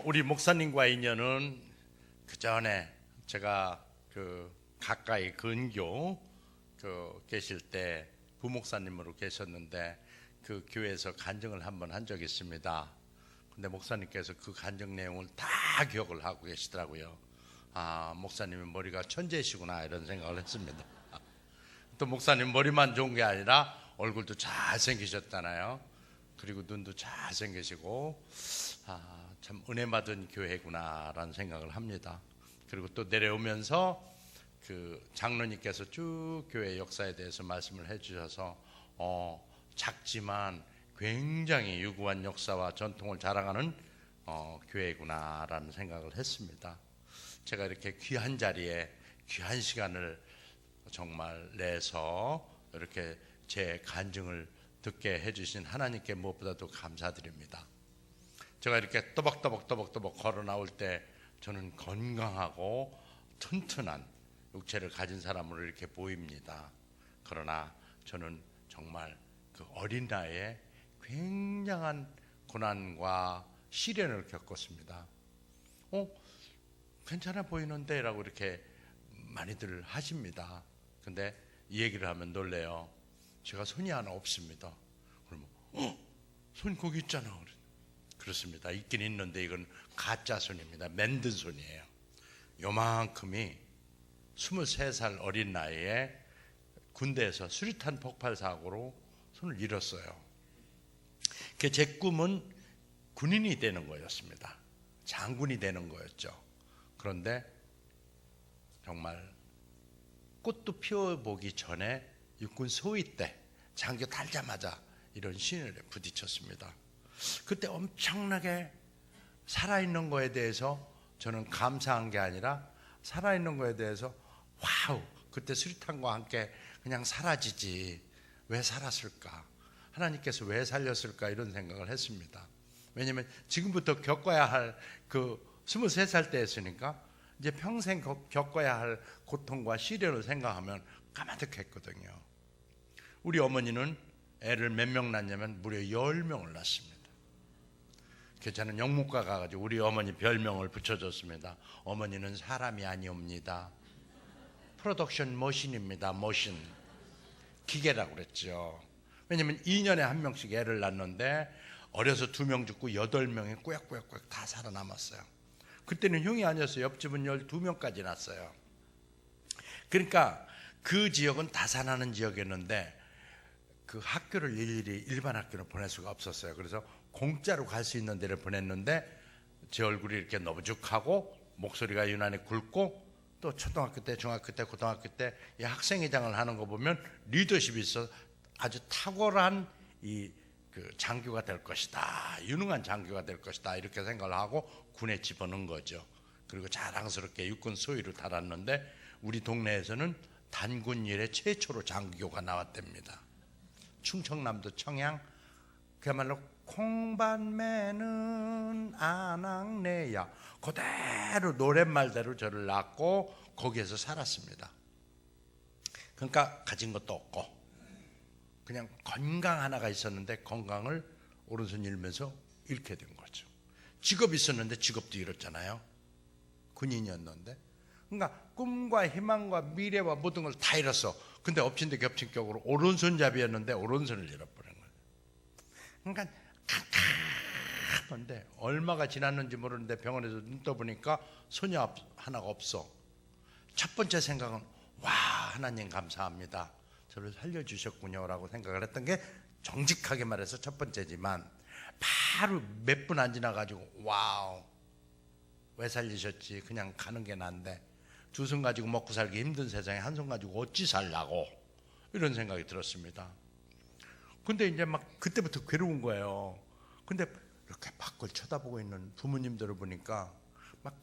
우리 목사님과 인연은 그 전에 제가 가까이 근교 계실 때 부목사님으로 계셨는데 그 교회에서 간증을 한번 한 적이 있습니다. 근데 목사님께서 그 간증 내용을 다 기억을 하고 계시더라고요. 아, 목사님은 머리가 천재시구나 이런 생각을 했습니다. 또 목사님 머리만 좋은 게 아니라 얼굴도 잘생기셨잖아요. 그리고 눈도 잘생기시고 참 은혜 받은 교회구나라는 생각을 합니다. 그리고 또 내려오면서 그 장로님께서 쭉 교회 역사에 대해서 말씀을 해주셔서 작지만 굉장히 유구한 역사와 전통을 자랑하는 교회구나라는 생각을 했습니다. 제가 이렇게 귀한 자리에 귀한 시간을 정말 내서 이렇게 제 간증을 듣게 해주신 하나님께 무엇보다도 감사드립니다. 제가 이렇게 또박또박 걸어 나올 때 저는 건강하고 튼튼한 육체를 가진 사람으로 이렇게 보입니다. 그러나 저는 정말 그 어린 나이에 굉장한 고난과 시련을 겪었습니다. 괜찮아 보이는데 라고 이렇게 많이들 하십니다. 근데 이 얘기를 하면 놀래요. 제가 손이 하나 없습니다. 그러면 손 거기 있잖아. 그렇습니다. 있긴 있는데 이건 가짜 손입니다. 만든 손이에요. 요만큼이 23살 어린 나이에 군대에서 수류탄 폭발 사고로 손을 잃었어요. 제 꿈은 군인이 되는 거였습니다. 장군이 되는 거였죠. 그런데 정말 꽃도 피워보기 전에 육군 소위 때 장교 달자마자 이런 시련에 부딪혔습니다. 그때 엄청나게 살아있는 거에 대해서 저는 감사한 게 아니라 살아있는 거에 대해서 와우, 그때 수류탄과 함께 그냥 사라지지 왜 살았을까, 하나님께서 왜 살렸을까 이런 생각을 했습니다. 왜냐하면 지금부터 겪어야 할 그 23살 때였으니까 이제 평생 겪어야 할 고통과 시련을 생각하면 까마득했거든요. 우리 어머니는 애를 몇 명 낳냐면 무려 10명을 낳습니다. 저는 영문과 가가지고 우리 어머니 별명을 붙여줬습니다. 어머니는 사람이 아니옵니다. 프로덕션 머신입니다. 머신. 기계라고 그랬죠. 왜냐면 2년에 한 명씩 애를 낳는데 어려서 2명 죽고 8명이 꾸역꾸역 다 살아남았어요. 그때는 흉이 아니었어요. 옆집은 12명까지 낳았어요. 그러니까 그 지역은 다산하는 지역이었는데 그 학교를 일일이 일반 학교로 보낼 수가 없었어요. 그래서 공짜로 갈 수 있는 데를 보냈는데 제 얼굴이 이렇게 너부죽하고 목소리가 유난히 굵고 또 초등학교 때, 중학교 때, 고등학교 때 이 학생회장을 하는 거 보면 리더십이 있어 아주 탁월한 그 장교가 될 것이다, 유능한 장교가 될 것이다 이렇게 생각을 하고 군에 집어넣은 거죠. 그리고 자랑스럽게 육군 소위를 달았는데 우리 동네에서는 단군 이래 최초로 장교가 나왔답니다. 충청남도 청양, 그야말로 콩밭매는 아낙네야 그대로 노랫말대로 저를 낳고 거기에서 살았습니다. 그러니까 가진 것도 없고 그냥 건강 하나가 있었는데 건강을 오른손 잃으면서 잃게 된 거죠. 직업이 있었는데 직업도 잃었잖아요. 군인이었는데. 그러니까 꿈과 희망과 미래와 모든 걸 다 잃었어. 근데 엎친 데 겹친 격으로 오른손잡이였는데 오른손을 잃어버린 거예요. 그러니까 깜깜한데 얼마가 지났는지 모르는데 병원에서 눈 떠보니까 손이 하나가 없어. 첫 번째 생각은 와, 하나님 감사합니다, 저를 살려주셨군요 라고 생각을 했던 게 정직하게 말해서 첫 번째지만, 바로 몇 분 안 지나가지고 와우, 왜 살리셨지, 그냥 가는 게 난데 두 손 가지고 먹고 살기 힘든 세상에 한 손 가지고 어찌 살라고, 이런 생각이 들었습니다. 근데 이제 막 그때부터 괴로운 거예요. 근데 이렇게 밖을 쳐다보고 있는 부모님들을 보니까 막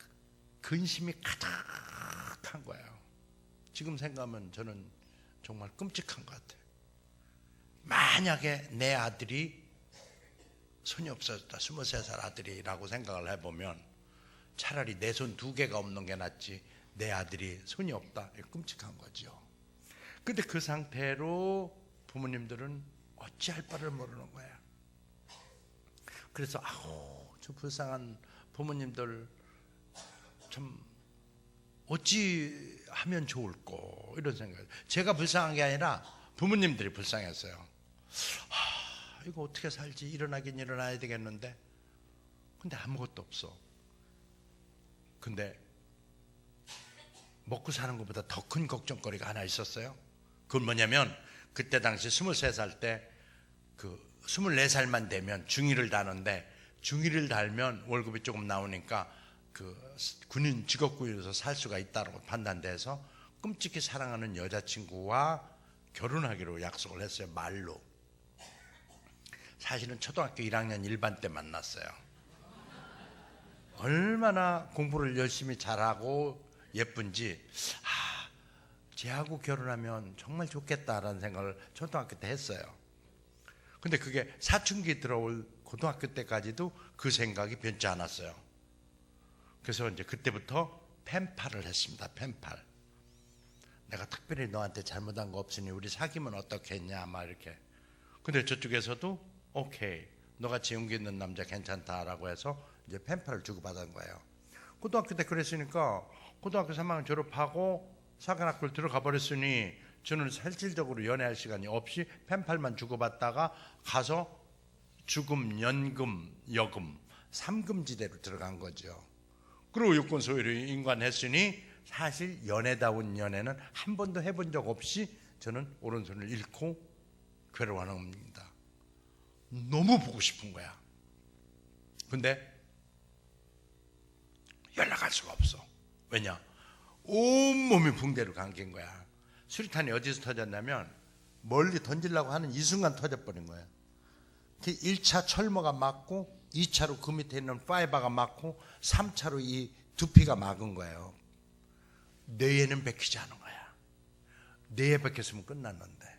근심이 가득한 거예요. 지금 생각하면 저는 정말 끔찍한 것 같아요. 만약에 내 아들이 손이 없어졌다, 23살 아들이라고 생각을 해보면 차라리 내 손 2개가 없는 게 낫지 내 아들이 손이 없다, 끔찍한 거죠. 근데 그 상태로 부모님들은 어찌할 바를 모르는 거야. 그래서 아우, 저 불쌍한 부모님들 참 어찌 하면 좋을꼬 이런 생각. 제가 불쌍한 게 아니라 부모님들이 불쌍했어요. 이거 어떻게 살지? 일어나긴 일어나야 되겠는데 근데 아무것도 없어. 근데 먹고 사는 것보다 더 큰 걱정거리가 하나 있었어요. 그건 뭐냐면 그때 당시 23살 때 그 24살만 되면 중2를 다는데 중2를 달면 월급이 조금 나오니까 그 군인 직업구에서 살 수가 있다고 판단돼서 끔찍히 사랑하는 여자친구와 결혼하기로 약속을 했어요. 말로. 사실은 초등학교 1학년 1반 때 만났어요. 얼마나 공부를 열심히 잘하고 예쁜지 쟤하고 결혼하면 정말 좋겠다라는 생각을 초등학교 때 했어요. 근데 그게 사춘기 들어올 고등학교 때까지도 그 생각이 변치 않았어요. 그래서 이제 그때부터 펜팔을 했습니다. 펜팔. 내가 특별히 너한테 잘못한 거 없으니 우리 사귀면 어떻겠냐 막 이렇게. 근데 저쪽에서도 오케이, 너같이 용기 있는 남자 괜찮다라고 해서 이제 펜팔을 주고받은 거예요. 고등학교 때 그랬으니까 고등학교 3학년 졸업하고 사관학교를 들어가 버렸으니 저는 실질적으로 연애할 시간이 없이 펜팔만 주고받다가 가서 주금, 연금, 여금 3금지대로 들어간 거죠. 그리고 요건 소유를 인관했으니 사실 연애다운 연애는 한 번도 해본 적 없이 저는 오른손을 잃고 괴로워하는 겁니다. 너무 보고 싶은 거야. 근데 연락할 수가 없어. 왜냐? 온몸이 붕대로 감긴 거야. 수류탄이 어디서 터졌냐면 멀리 던지려고 하는 이 순간 터져버린 거야. 1차 철모가 맞고 2차로 그 밑에 있는 파이바가 맞고 3차로 이 두피가 막은 거예요. 뇌에는 박히지 않은 거야. 뇌에 박혔으면 끝났는데.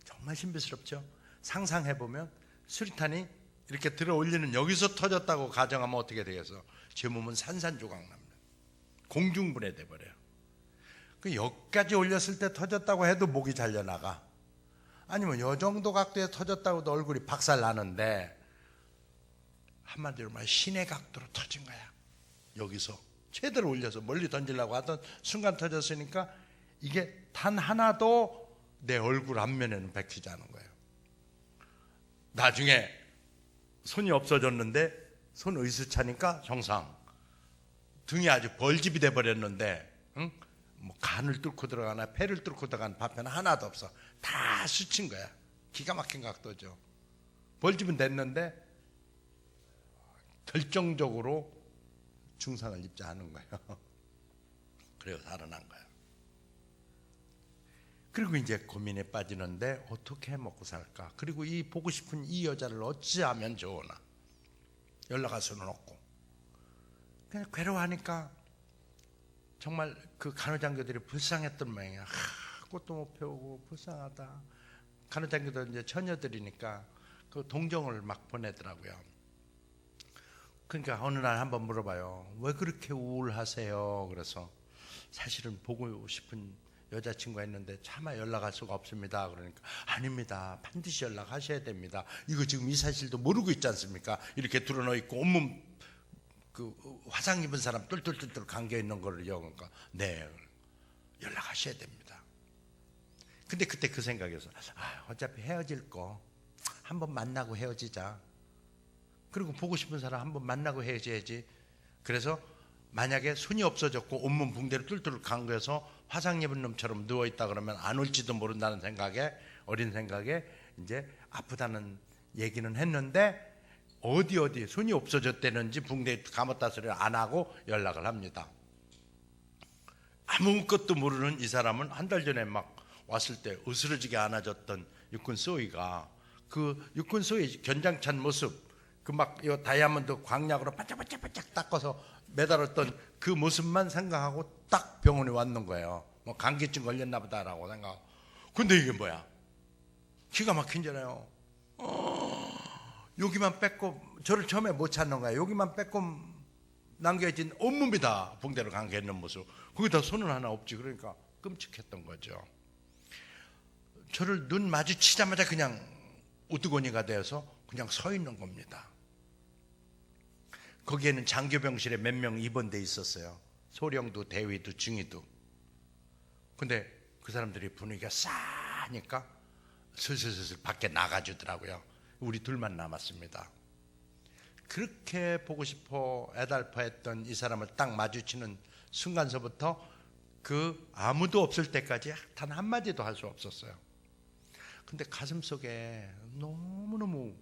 정말 신비스럽죠? 상상해보면 수류탄이 이렇게 들어 올리는 여기서 터졌다고 가정하면 어떻게 되겠어? 제 몸은 산산조각 납니다. 공중분해 돼버려요. 그 여기까지 올렸을 때 터졌다고 해도 목이 잘려나가. 아니면 요 정도 각도에 터졌다고 해도 얼굴이 박살 나는데 한마디로 말 신의 각도로 터진 거야. 여기서 최대로 올려서 멀리 던지려고 하던 순간 터졌으니까 이게 단 하나도 내 얼굴 앞면에는 박히지 않은 거예요. 나중에 손이 없어졌는데 손 의수차니까 정상. 등이 아주 벌집이 돼버렸는데 응? 뭐 간을 뚫고 들어가나 폐를 뚫고 들어간 파편은 하나도 없어. 다 스친 거야. 기가 막힌 각도죠. 벌집은 됐는데 결정적으로 중상을 입지 않은 거예요. 그래서 살아난 거예요. 그리고 이제 고민에 빠지는데 어떻게 먹고 살까? 그리고 이 보고 싶은 이 여자를 어찌하면 좋으나? 연락할 수는 없고 그냥 괴로워하니까 정말 그 간호장교들이 불쌍했던 모양이야. 꽃도 못 펴고 불쌍하다. 간호장교들 이제 처녀들이니까 그 동정을 막 보내더라고요. 그러니까 어느 날 한번 물어봐요. 왜 그렇게 우울하세요? 그래서 사실은 보고 싶은 여자친구가 있는데 차마 연락할 수가 없습니다. 그러니까 아닙니다. 반드시 연락하셔야 됩니다. 이거 지금 이 사실도 모르고 있지 않습니까? 이렇게 드러누워 있고 온몸 그 화상 입은 사람 뚫뚫뚫뚫 감겨 있는 거를요. 그러니까 네, 연락하셔야 됩니다. 근데 그때 그 생각이었어. 어차피 헤어질 거 한번 만나고 헤어지자. 그리고 보고 싶은 사람 한번 만나고 헤어져야지. 그래서 만약에 손이 없어졌고 온몸 붕대로 뚫뚫 감겨서 화상 입은 놈처럼 누워있다 그러면 안 올지도 모른다는 생각에, 어린 생각에 이제 아프다는 얘기는 했는데 어디 손이 없어졌다는지 붕대 감았다 소리를 안 하고 연락을 합니다. 아무것도 모르는 이 사람은 한 달 전에 막 왔을 때 으스러지게 안아줬던 육군 소위가 그 육군 소위 견장찬 모습, 그 막 다이아몬드 광약으로 바짝바짝 닦아서 매달았던 그 모습만 생각하고 딱 병원에 왔는 거예요. 뭐 감기증 걸렸나 보다라고 생각. 근데 이게 뭐야? 기가 막힌잖아요. 여기만 뺏고, 저를 처음에 못 찾는 거야. 여기만 뺏고 남겨진 온몸이 다 붕대로 감겨 있는 모습. 거기다 손은 하나 없지. 그러니까 끔찍했던 거죠. 저를 눈 마주치자마자 그냥 우두거니가 되어서 그냥 서 있는 겁니다. 거기에는 장교병실에 몇 명 입원돼 있었어요. 소령도 대위도 중위도. 근데 그 사람들이 분위기가 싸니까 슬슬슬슬 밖에 나가주더라고요. 우리 둘만 남았습니다. 그렇게 보고 싶어 애달파했던 이 사람을 딱 마주치는 순간서부터 그 아무도 없을 때까지 단 한마디도 할 수 없었어요. 근데 가슴속에 너무너무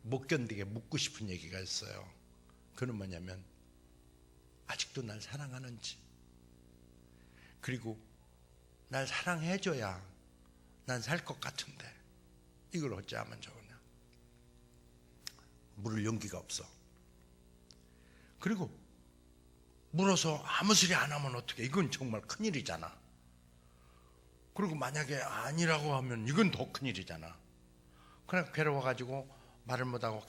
못 견디게 묻고 싶은 얘기가 있어요. 그는 뭐냐면 아직도 날 사랑하는지, 그리고 날 사랑해줘야 난 살 것 같은데 이걸 어찌하면 좋으냐. 물을 용기가 없어. 그리고 물어서 아무 소리 안 하면 어떡해. 이건 정말 큰일이잖아. 그리고 만약에 아니라고 하면 이건 더 큰일이잖아. 그냥 괴로워가지고 말을 못하고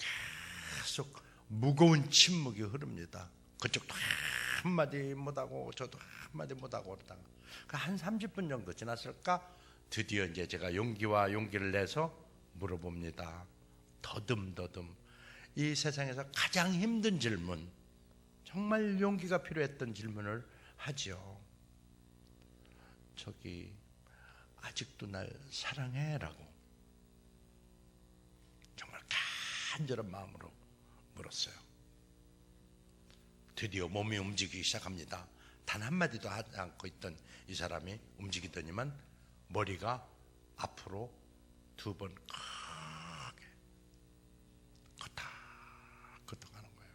계속 무거운 침묵이 흐릅니다. 그쪽도 한마디 못하고 저도 한마디 못하고 그러다가 한 30분 정도 지났을까 드디어 이제 제가 용기를 내서 물어봅니다. 더듬더듬 이 세상에서 가장 힘든 질문, 정말 용기가 필요했던 질문을 하지요. 저기 아직도 날 사랑해? 라고 정말 간절한 마음으로 물었어요. 드디어 몸이 움직이기 시작합니다. 단 한마디도 하지 않고 있던 이 사람이 움직이더니만 머리가 앞으로 두 번 크게 끄덕하는 거예요.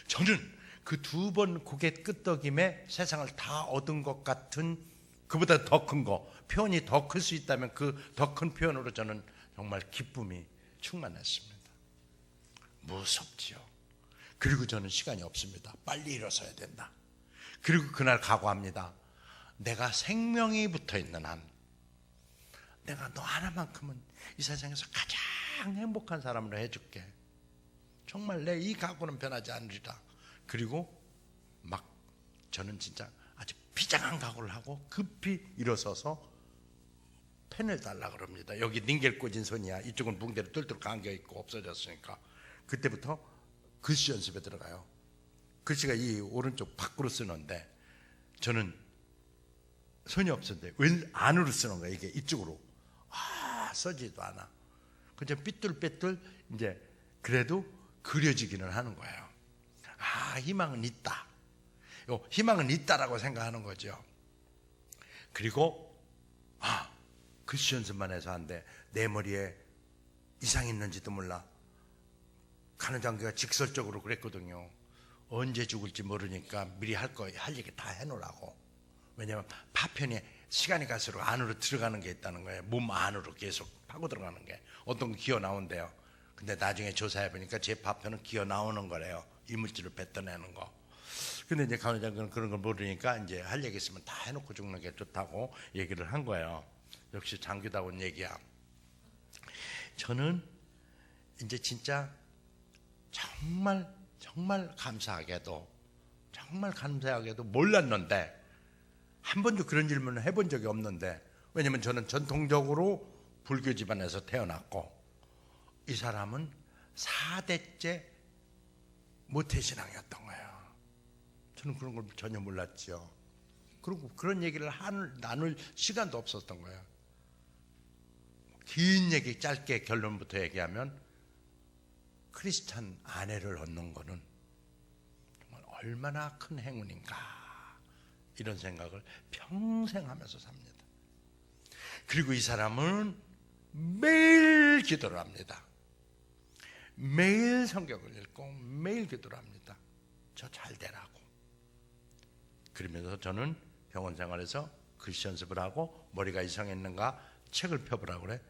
저는 그 두 번 고개 끄덕임에 세상을 다 얻은 것 같은, 그보다 더 큰 거, 표현이 더 클 수 있다면 그 더 큰 표현으로 저는 정말 기쁨이 충만했습니다. 무섭지요. 그리고 저는 시간이 없습니다. 빨리 일어서야 된다. 그리고 그날 각오합니다. 내가 생명이 붙어 있는 한 내가 너 하나만큼은 이 세상에서 가장 행복한 사람으로 해줄게. 정말 내 이 각오는 변하지 않으리라. 그리고 막 저는 진짜 아주 비장한 각오를 하고 급히 일어서서 펜을 달라 그럽니다. 여기 닌겔 꽂은 손이야. 이쪽은 붕대로 뚫뚫 감겨있고 없어졌으니까. 그때부터 글씨 연습에 들어가요. 글씨가 이 오른쪽 밖으로 쓰는데 저는 손이 없었는데 왼 안으로 쓰는 거예요. 이게 이쪽으로 써지도 않아. 그냥 삐뚤빼뚤 이제 그래도 그려지기는 하는 거예요. 희망은 있다. 희망은 있다라고 생각하는 거죠. 그리고 글씨 연습만 해서 안 돼. 내 머리에 이상이 있는지도 몰라. 간호장교가 직설적으로 그랬거든요. 언제 죽을지 모르니까 미리 할 얘기 다 해놓으라고. 왜냐하면 파편이 시간이 갈수록 안으로 들어가는 게 있다는 거예요. 몸 안으로 계속 파고 들어가는 게. 어떤 거 기어 나온대요. 근데 나중에 조사해 보니까 제 파편은 기어 나오는 거래요. 이물질을 뱉어내는 거. 근데 이제 간호장교는 그런 걸 모르니까 이제 할 얘기 있으면 다 해놓고 죽는 게 좋다고 얘기를 한 거예요. 역시 장교다운 얘기야. 저는 이제 진짜 정말 감사하게도 몰랐는데, 한 번도 그런 질문을 해본 적이 없는데, 왜냐면 저는 전통적으로 불교 집안에서 태어났고 이 사람은 4대째 모태신앙이었던 거예요. 저는 그런 걸 전혀 몰랐죠. 그리고 그런 얘기를 나눌 시간도 없었던 거예요. 긴 얘기 짧게 결론부터 얘기하면 크리스찬 아내를 얻는 거는 정말 얼마나 큰 행운인가, 이런 생각을 평생 하면서 삽니다. 그리고 이 사람은 매일 기도를 합니다. 매일 성경을 읽고 매일 기도를 합니다. 저 잘 되라고. 그러면서 저는 병원 생활에서 글씨 연습을 하고, 머리가 이상했는가 책을 펴보라고 그래.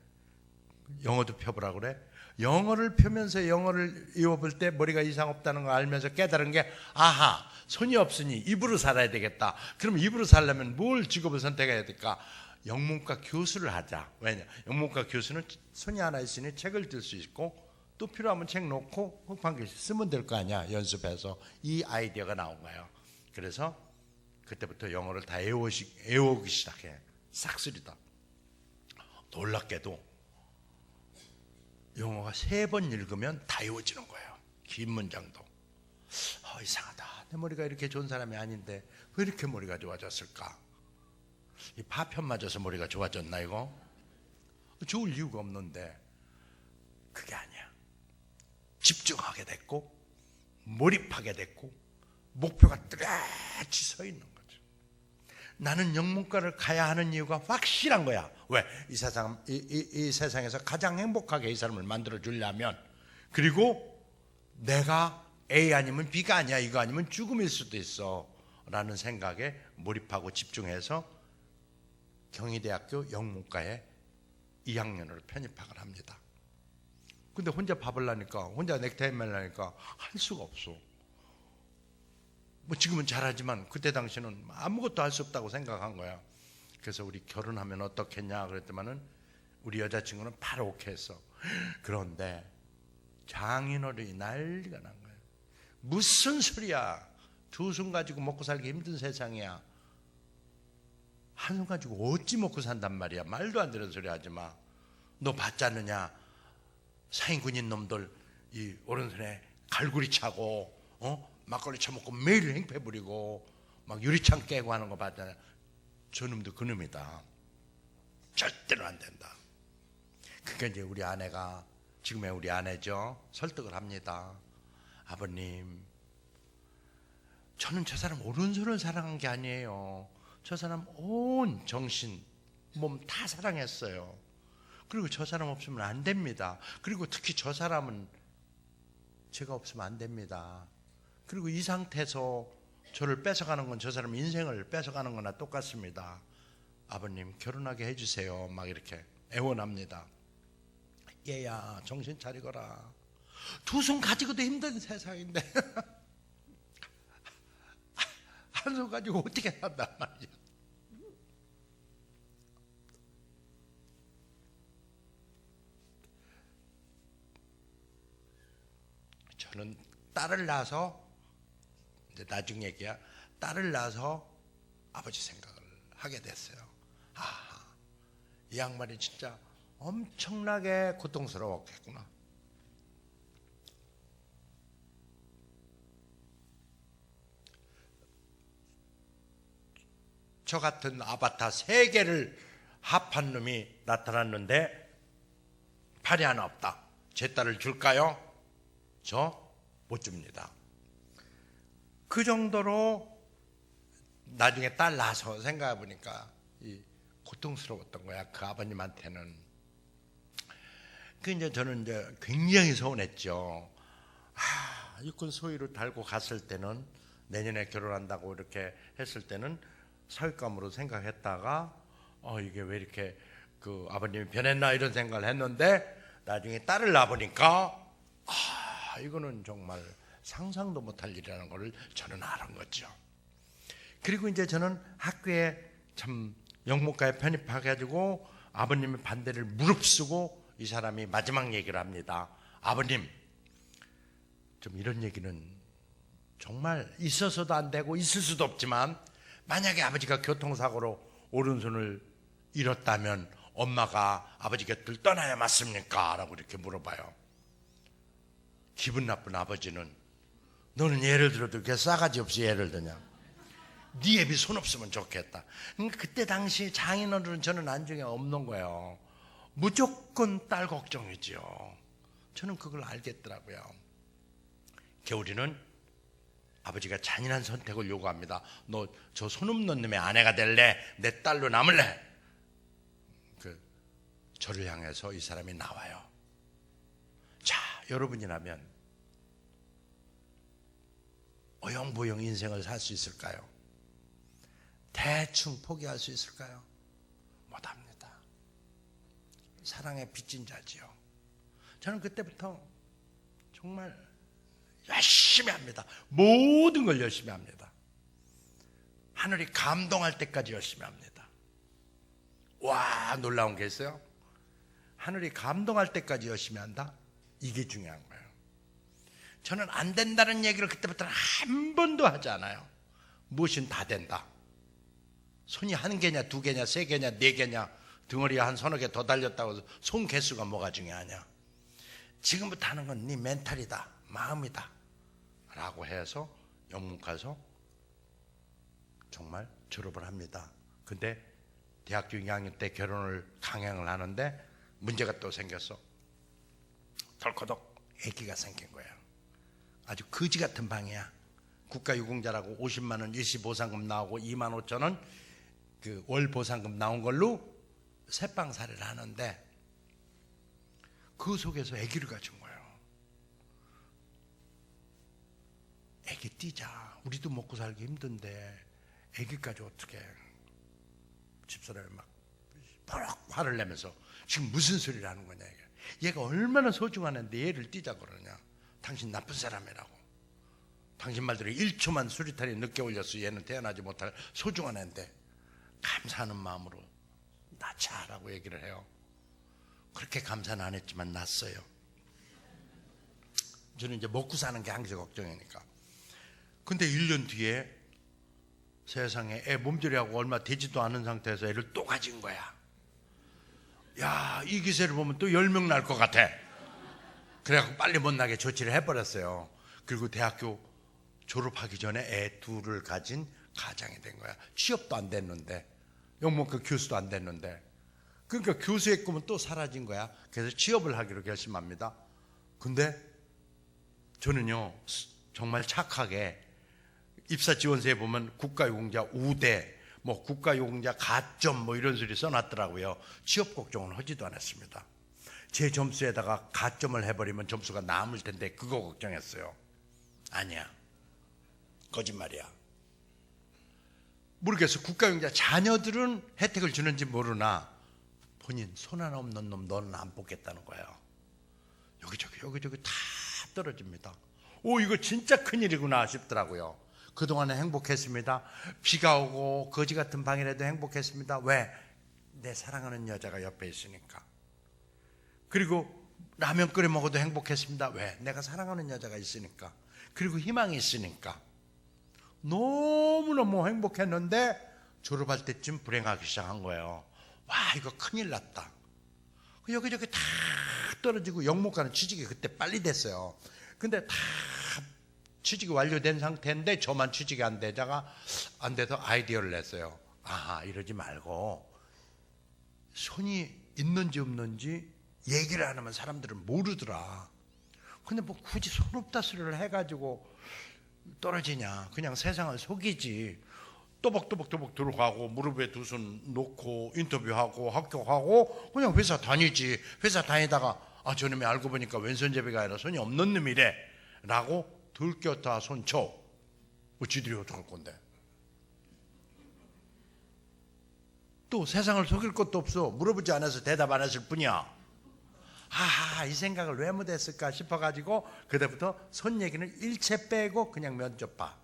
영어도 펴보라고 그래. 영어를 펴면서 영어를 읽어볼 때 머리가 이상 없다는 거 알면서 깨달은 게, 손이 없으니 입으로 살아야 되겠다. 그럼 입으로 살려면 뭘 직업을 선택해야 될까? 영문과 교수를 하자. 왜냐? 영문과 교수는 손이 하나 있으니 책을 들 수 있고, 또 필요하면 책 놓고 한 개씩 쓰면 될 거 아니야. 연습해서. 이 아이디어가 나온 거예요. 그래서 그때부터 영어를 다 외우기 시작해. 싹쓸이다. 놀랍게도 영어가 3번 읽으면 다 외워지는 거예요. 긴 문장도. 이상하다. 내 머리가 이렇게 좋은 사람이 아닌데 왜 이렇게 머리가 좋아졌을까? 이 파편 맞아서 머리가 좋아졌나 이거? 좋을 이유가 없는데 그게 아니야. 집중하게 됐고 몰입하게 됐고 목표가 뚜렷이 서 있는 거죠. 나는 영문과를 가야 하는 이유가 확실한 거야. 왜? 이 세상에서 가장 행복하게 이 사람을 만들어 주려면, 그리고 내가 A 아니면 B가 아니야, 이거 아니면 죽음일 수도 있어 라는 생각에 몰입하고 집중해서 경희대학교 영문과에 2학년으로 편입학을 합니다. 근데 혼자 밥을 하니까, 혼자 넥타이 매려니까 할 수가 없어. 뭐 지금은 잘하지만 그때 당시는 아무것도 할 수 없다고 생각한 거야. 그래서 우리 결혼하면 어떻겠냐 그랬더니만은 우리 여자친구는 바로 오케이 했어. 그런데 장인어른이 난리가 난 거야. 무슨 소리야. 두 손 가지고 먹고 살기 힘든 세상이야. 한 손 가지고 어찌 먹고 산단 말이야. 말도 안 되는 소리 하지 마. 너 봤지 않느냐? 사인군인 놈들 이 오른손에 갈구리 차고 막걸리 처먹고 매일 행패 부리고 막 유리창 깨고 하는 거 봤잖아요. 저놈도 그놈이다. 절대로 안 된다. 그러니까 이제 우리 아내가, 지금의 우리 아내죠, 설득을 합니다. 아버님, 저는 저 사람 오른손을 사랑한 게 아니에요. 저 사람 온 정신, 몸 다 사랑했어요. 그리고 저 사람 없으면 안 됩니다. 그리고 특히 저 사람은 제가 없으면 안 됩니다. 그리고 이 상태에서 저를 뺏어가는 건 저 사람 인생을 뺏어가는 거나 똑같습니다. 아버님 결혼하게 해주세요. 막 이렇게 애원합니다. 얘야 정신 차리거라. 두 손 가지고도 힘든 세상인데 한 손 가지고 어떻게 한단 말이야. 저는 딸을 낳아서, 이제 나중 얘기야, 딸을 낳아서 아버지 생각을 하게 됐어요. 이 양반이 진짜 엄청나게 고통스러웠겠구나. 저 같은 아바타 3개를 합한 놈이 나타났는데 팔이 하나 없다. 제 딸을 줄까요? 저 못 줍니다. 그 정도로 나중에 딸 낳아서 생각해 보니까 고통스러웠던 거야. 그 아버님한테는. 그 이제 저는 이제 굉장히 서운했죠. 육군 소위를 달고 갔을 때는, 내년에 결혼한다고 이렇게 했을 때는 사윗감으로 생각했다가 이게 왜 이렇게 그 아버님이 변했나 이런 생각을 했는데, 나중에 딸을 낳아보니까 이거는 정말 상상도 못할 일이라는 걸 저는 알은 거죠. 그리고 이제 저는 학교에 참 영문과에 편입해가지고 아버님의 반대를 무릅쓰고 이 사람이 마지막 얘기를 합니다. 아버님, 좀 이런 얘기는 정말 있어서도 안 되고 있을 수도 없지만, 만약에 아버지가 교통사고로 오른손을 잃었다면 엄마가 아버지 곁을 떠나야 맞습니까? 라고 이렇게 물어봐요. 기분 나쁜 아버지는, 너는 예를 들어도 이렇게 싸가지 없이 예를 드냐? 네 애비 손 없으면 좋겠다. 그러니까 그때 당시 장인어른은 저는 안중에 없는 거예요. 무조건 딸 걱정이죠. 저는 그걸 알겠더라고요. 겨울이는 아버지가 잔인한 선택을 요구합니다. 너 저 손 없는 놈의 아내가 될래? 내 딸로 남을래? 저를 향해서 이 사람이 나와요. 자, 여러분이라면 어영부영 인생을 살 수 있을까요? 대충 포기할 수 있을까요? 못합니다. 사랑에 빚진 자지요. 저는 그때부터 정말 열심히 합니다. 모든 걸 열심히 합니다. 하늘이 감동할 때까지 열심히 합니다. 와, 놀라운 게 있어요. 하늘이 감동할 때까지 열심히 한다? 이게 중요한 거예요. 저는 안 된다는 얘기를 그때부터 한 번도 하지 않아요. 무엇인 다 된다. 손이 한 개냐, 두 개냐, 세 개냐, 네 개냐, 덩어리가 한 서너 개 더 달렸다고 해서 손 개수가 뭐가 중요하냐. 지금부터 하는 건 네 멘탈이다, 마음이다 라고 해서 영문 가서 정말 졸업을 합니다. 근데 대학교 2학년 때 결혼을 강행을 하는데 문제가 또 생겼어. 덜커덕 아기가 생긴 거예요. 아주 거지 같은 방이야. 국가유공자라고 50만 원 일시보상금 나오고 2만 5천 원 그 월 보상금 나온 걸로 새방살이를 하는데 그 속에서 아기를 가진 거예요. 아기 띄자. 우리도 먹고 살기 힘든데 아기까지 어떻게. 집사람이 막 버럭 화를 내면서 지금 무슨 소리를 하는 거냐. 얘가 얼마나 소중한 애인데 얘를 띄자 그러냐. 당신 나쁜 사람이라고. 당신 말대로 1초만 수리탄이 늦게 올렸어. 얘는 태어나지 못할 소중한 애인데 감사하는 마음으로 낳자라고 얘기를 해요. 그렇게 감사는 안 했지만 낳았어요. 저는 이제 먹고 사는 게 항상 걱정이니까. 근데 1년 뒤에 세상에 애 몸조리하고 얼마 되지도 않은 상태에서 애를 또 가진 거야. 야, 이 기세를 보면 또 10명 날 것 같아. 그래갖고 빨리 못 나게 조치를 해버렸어요. 그리고 대학교 졸업하기 전에 애 둘을 가진 가장이 된 거야. 취업도 안 됐는데, 영문과 교수도 안 됐는데. 그러니까 교수의 꿈은 또 사라진 거야. 그래서 취업을 하기로 결심합니다. 근데 저는요 정말 착하게 입사 지원서에 보면 국가유공자 우대, 뭐 국가유공자 가점 뭐 이런 소리 써놨더라고요. 취업 걱정은 하지도 않았습니다. 제 점수에다가 가점을 해버리면 점수가 남을 텐데 그거 걱정했어요. 아니야, 거짓말이야. 모르겠어. 국가유공자 자녀들은 혜택을 주는지 모르나 본인 손 하나 없는 놈 너는 안 뽑겠다는 거예요. 여기저기 다 떨어집니다. 오, 이거 진짜 큰일이구나 싶더라고요. 그동안에 행복했습니다. 비가 오고 거지 같은 방이라도 행복했습니다. 왜? 내 사랑하는 여자가 옆에 있으니까. 그리고 라면 끓여 먹어도 행복했습니다. 왜? 내가 사랑하는 여자가 있으니까. 그리고 희망이 있으니까. 너무너무 행복했는데 졸업할 때쯤 불행하기 시작한 거예요. 와, 이거 큰일 났다. 여기저기 다 떨어지고 영문과는 취직이 그때 빨리 됐어요. 근데 다 취직이 완료된 상태인데 저만 취직이 안 돼서 아이디어를 냈어요. 아하, 이러지 말고 손이 있는지 없는지 얘기를 안 하면 사람들은 모르더라. 근데 뭐 굳이 손 없다 소리를 해가지고 떨어지냐. 그냥 세상을 속이지. 또박또박 들어가고 무릎에 두 손 놓고 인터뷰하고 합격하고 그냥 회사 다니지. 회사 다니다가 아, 저놈이 알고 보니까 왼손잡이가 아니라 손이 없는 놈이래 라고 들켰다 손쳐. 뭐 지들이 어떡할 건데. 또 세상을 속일 것도 없어. 물어보지 않아서 대답 안 했을 뿐이야. 하하, 이 생각을 왜 못했을까 싶어가지고 그때부터 손 얘기는 일체 빼고 그냥 면접 봐.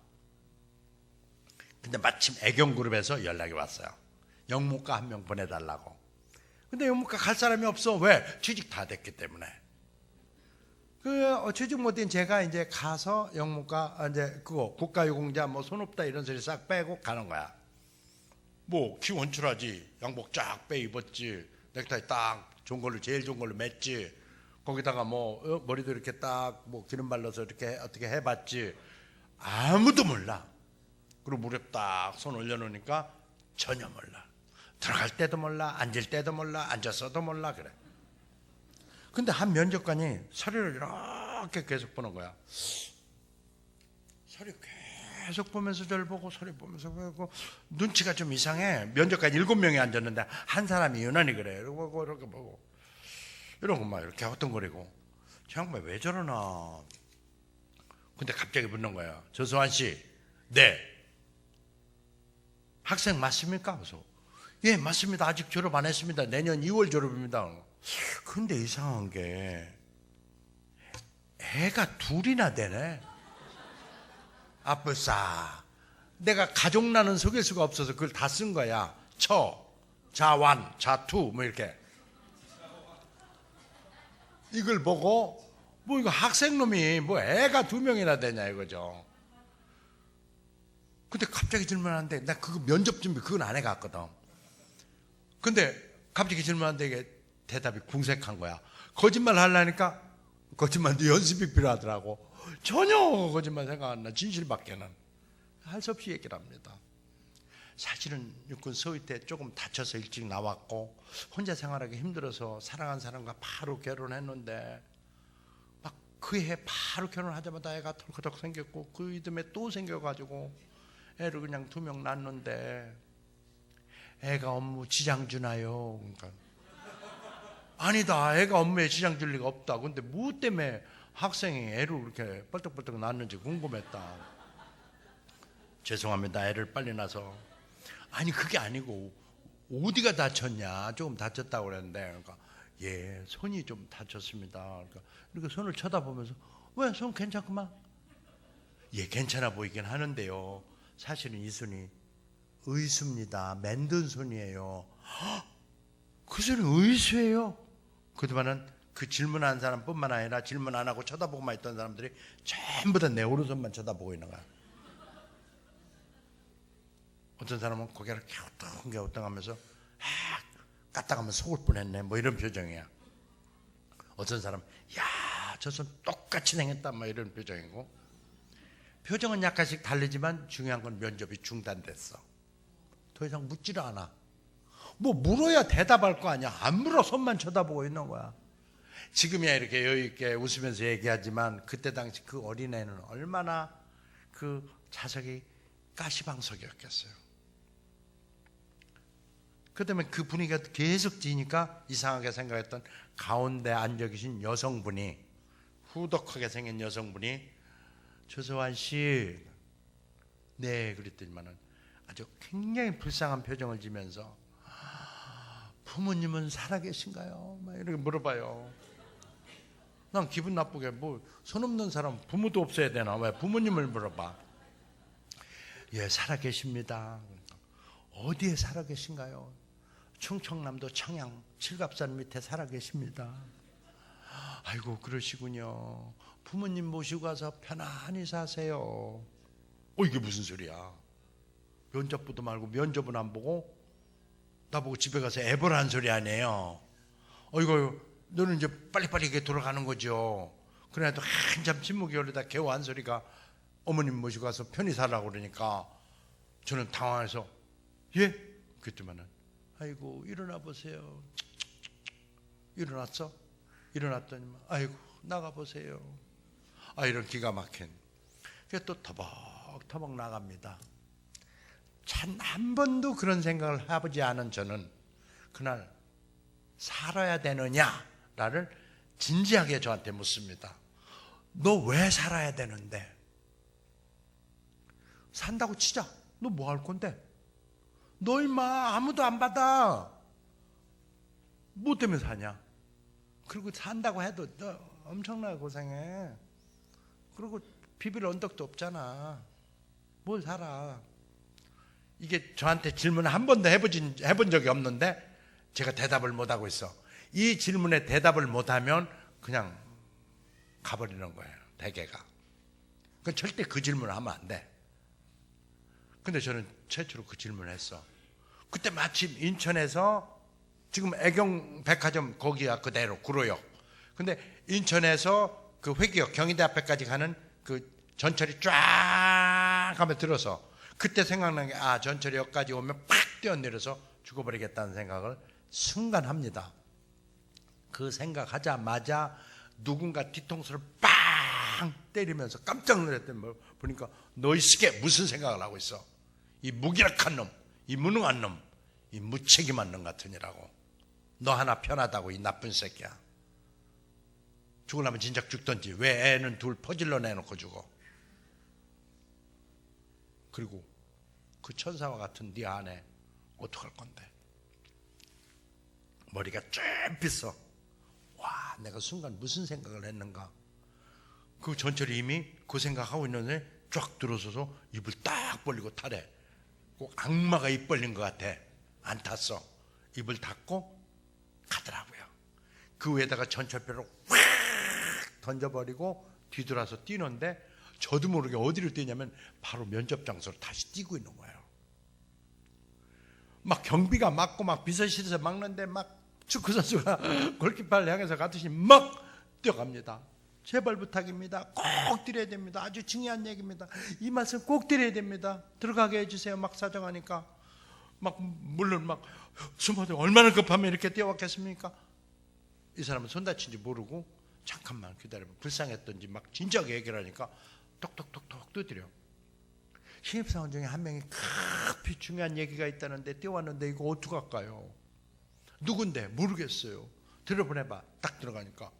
근데 마침 애경그룹에서 연락이 왔어요. 영문과 한 명 보내달라고. 근데 영문과 갈 사람이 없어. 왜? 취직 다 됐기 때문에. 취직 못된 제가 이제 가서 영문과 이제 그거 국가유공자 뭐 손 없다 이런 소리 싹 빼고 가는 거야. 뭐 기원출하지. 양복 쫙 빼 입었지. 넥타이 딱 좋은 걸로 제일 좋은 걸로 맸지. 거기다가 뭐 머리도 이렇게 딱 뭐 기름 발라서 이렇게 어떻게 해봤지. 아무도 몰라. 그리고 무릎 딱 손 올려놓으니까 전혀 몰라. 들어갈 때도 몰라, 앉을 때도 몰라, 앉았어도 몰라. 그래. 근데 한 면접관이 서류를 이렇게 계속 보는 거야. 서류 계속 보면서 저를 보고 서류 보면서 보고 눈치가 좀 이상해. 면접관 7명이 앉았는데 한 사람이 유난히 그래. 이렇게 보고 이러고 막 이렇게 헛덩거리고 저 양반 왜 저러나. 근데 갑자기 묻는 거야. 조소환 씨, 네 학생 맞습니까? 그래서 예, 맞습니다. 아직 졸업 안 했습니다. 내년 2월 졸업입니다. 근데 이상한 게 애가 둘이나 되네. 아뿔싸. 내가 가족란은 속일 수가 없어서 그걸 다 쓴 거야. 자완, 자투 뭐 이렇게. 이걸 보고 뭐 이거 학생놈이 뭐 애가 2명이나 되냐 이거죠. 근데 갑자기 질문하는데 나 그거 면접 준비 그건 안 해갔거든. 근데 갑자기 질문하는데 이게 대답이 궁색한 거야. 거짓말 하려니까 거짓말도 연습이 필요하더라고. 전혀 거짓말 생각 안 나. 진실밖에는. 할 수 없이 얘기를 합니다. 사실은 육군 서울 때 조금 다쳐서 일찍 나왔고 혼자 생활하기 힘들어서 사랑한 사람과 바로 결혼했는데 막 그 해 바로 결혼하자마자 애가 털커덕 생겼고 그 이듬해 또 생겨가지고 애를 그냥 2명 낳았는데 애가 업무 지장 주나요? 그러니까 아니다. 애가 업무에 지장 줄 리가 없다. 근데 뭐 때문에 학생이 애를 그렇게 뻘떡뻘떡 낳았는지 궁금했다. 죄송합니다. 애를 빨리 낳아서. 아니 그게 아니고 어디가 다쳤냐? 조금 다쳤다고 그랬는데 그러니까 예, 손이 좀 다쳤습니다. 그러니까 이렇게 손을 쳐다보면서 왜 손 괜찮구만? 예, 괜찮아 보이긴 하는데요. 사실은 이 손이 의수입니다. 만든 손이에요. 헉, 그 손이 의수예요? 그동안은 그 질문한 사람뿐만 아니라 질문 안 하고 쳐다보고만 있던 사람들이 전부 다 내 오른손만 쳐다보고 있는 거야. 어떤 사람은 고개를 갸우뚱갸우뚱하면서 까딱하면 속을 뻔했네 뭐 이런 표정이야. 어떤 사람은 야, 저 손 똑같이 생겼다 뭐 이런 표정이고. 표정은 약간씩 다르지만 중요한 건 면접이 중단됐어. 더 이상 묻지를 않아. 뭐 물어야 대답할 거 아니야. 안 물어. 손만 쳐다보고 있는 거야. 지금이야 이렇게 여유 있게 웃으면서 얘기하지만 그때 당시 그 어린애는 얼마나 그 자석이 가시방석이었겠어요. 그다음에 그 분위기가 계속 지니까 이상하게 생각했던 가운데 앉아 계신 여성분이 후덕하게 생긴 여성분이 조서환 씨, 네 그랬더니만은 아주 굉장히 불쌍한 표정을 지면서 부모님은 살아계신가요? 막 이렇게 물어봐요. 난 기분 나쁘게 뭐 손 없는 사람 부모도 없어야 되나 왜 부모님을 물어봐? 예, 살아계십니다. 어디에 살아계신가요? 충청남도 청양 칠갑산 밑에 살아계십니다. 아이고 그러시군요. 부모님 모시고 가서 편안히 사세요. 이게 무슨 소리야? 면접 보도 말고 면접은 안 보고 나보고 집에 가서 애보라는 소리 아니에요. 이거 너는 이제 빨리빨리 이렇게 돌아가는 거죠. 그래도 한참 침묵이 오르다 겨우 한 소리가 어머님 모시고 가서 편히 살라고 그러니까 저는 당황해서 예? 그랬더니만은 아이고 일어나 보세요. 일어났어? 일어났더니만 아이고 나가 보세요. 이런 기가 막힌. 그래서 또 터벅터벅 나갑니다. 단 한 번도 그런 생각을 해보지 않은 저는 그날 살아야 되느냐를 진지하게 저한테 묻습니다. 너 왜 살아야 되는데? 산다고 치자. 너 뭐 할 건데? 너 임마 아무도 안 받아. 뭐 때문에 사냐? 그리고 산다고 해도 너 엄청나게 고생해. 그리고 비빌 언덕도 없잖아. 뭘 살아? 이게 저한테 질문 한 번도 해본 적이 없는데 제가 대답을 못하고 있어. 이 질문에 대답을 못하면 그냥 가버리는 거예요. 대개가. 그건 절대 그 질문을 하면 안 돼. 근데 저는 최초로 그 질문을 했어. 그때 마침 인천에서 지금 애경 백화점 거기가 그대로 구로역. 근데 인천에서 그 회기역 경희대 앞에까지 가는 그 전철이 쫙 하면 들어서 그때 생각난 게 전철역까지 오면 팍 뛰어내려서 죽어버리겠다는 생각을 순간 합니다. 그 생각하자마자 누군가 뒤통수를 빵 때리면서 깜짝 놀랐더니 보니까 너 이 시계 무슨 생각을 하고 있어? 이 무기력한 놈, 이 무능한 놈, 이 무책임한 놈 같으니라고. 너 하나 편하다고 이 나쁜 새끼야. 죽으려면 진작 죽던지 왜 애는 둘 퍼질러 내놓고 죽어. 그리고 그 천사와 같은 네 아내 어떡할 건데? 머리가 쬐빗어. 와, 내가 순간 무슨 생각을 했는가? 그 전철이 이미 그 생각하고 있는데 쫙 들어서서 입을 딱 벌리고 타래. 꼭 악마가 입 벌린 것 같아. 안 탔어. 입을 닫고 가더라고요. 그 위에다가 전철표를 확 던져버리고 뒤돌아서 뛰는데 저도 모르게 어디로 뛰냐면 바로 면접 장소로 다시 뛰고 있는 거예요. 막 경비가 막고 막 비서실에서 막는데 막 축구 선수가 골키퍼를 향해서 가듯이 막 뛰어갑니다. 제발 부탁입니다. 꼭 드려야 됩니다. 아주 중요한 얘기입니다. 이 말씀 꼭 드려야 됩니다. 들어가게 해주세요. 막 사정하니까 물론 수모도 얼마나 급하면 이렇게 뛰어왔겠습니까? 이 사람은 손 다친지 모르고 잠깐만 기다려봐. 불쌍했던지 막 진지하게 얘기를 하니까 똑똑똑똑 두드려. 신입사원 중에 한 명이 급히 중요한 얘기가 있다는데 뛰어왔는데 이거 어떡할까요? 누군데? 모르겠어요. 들어보내봐. 딱 들어가니까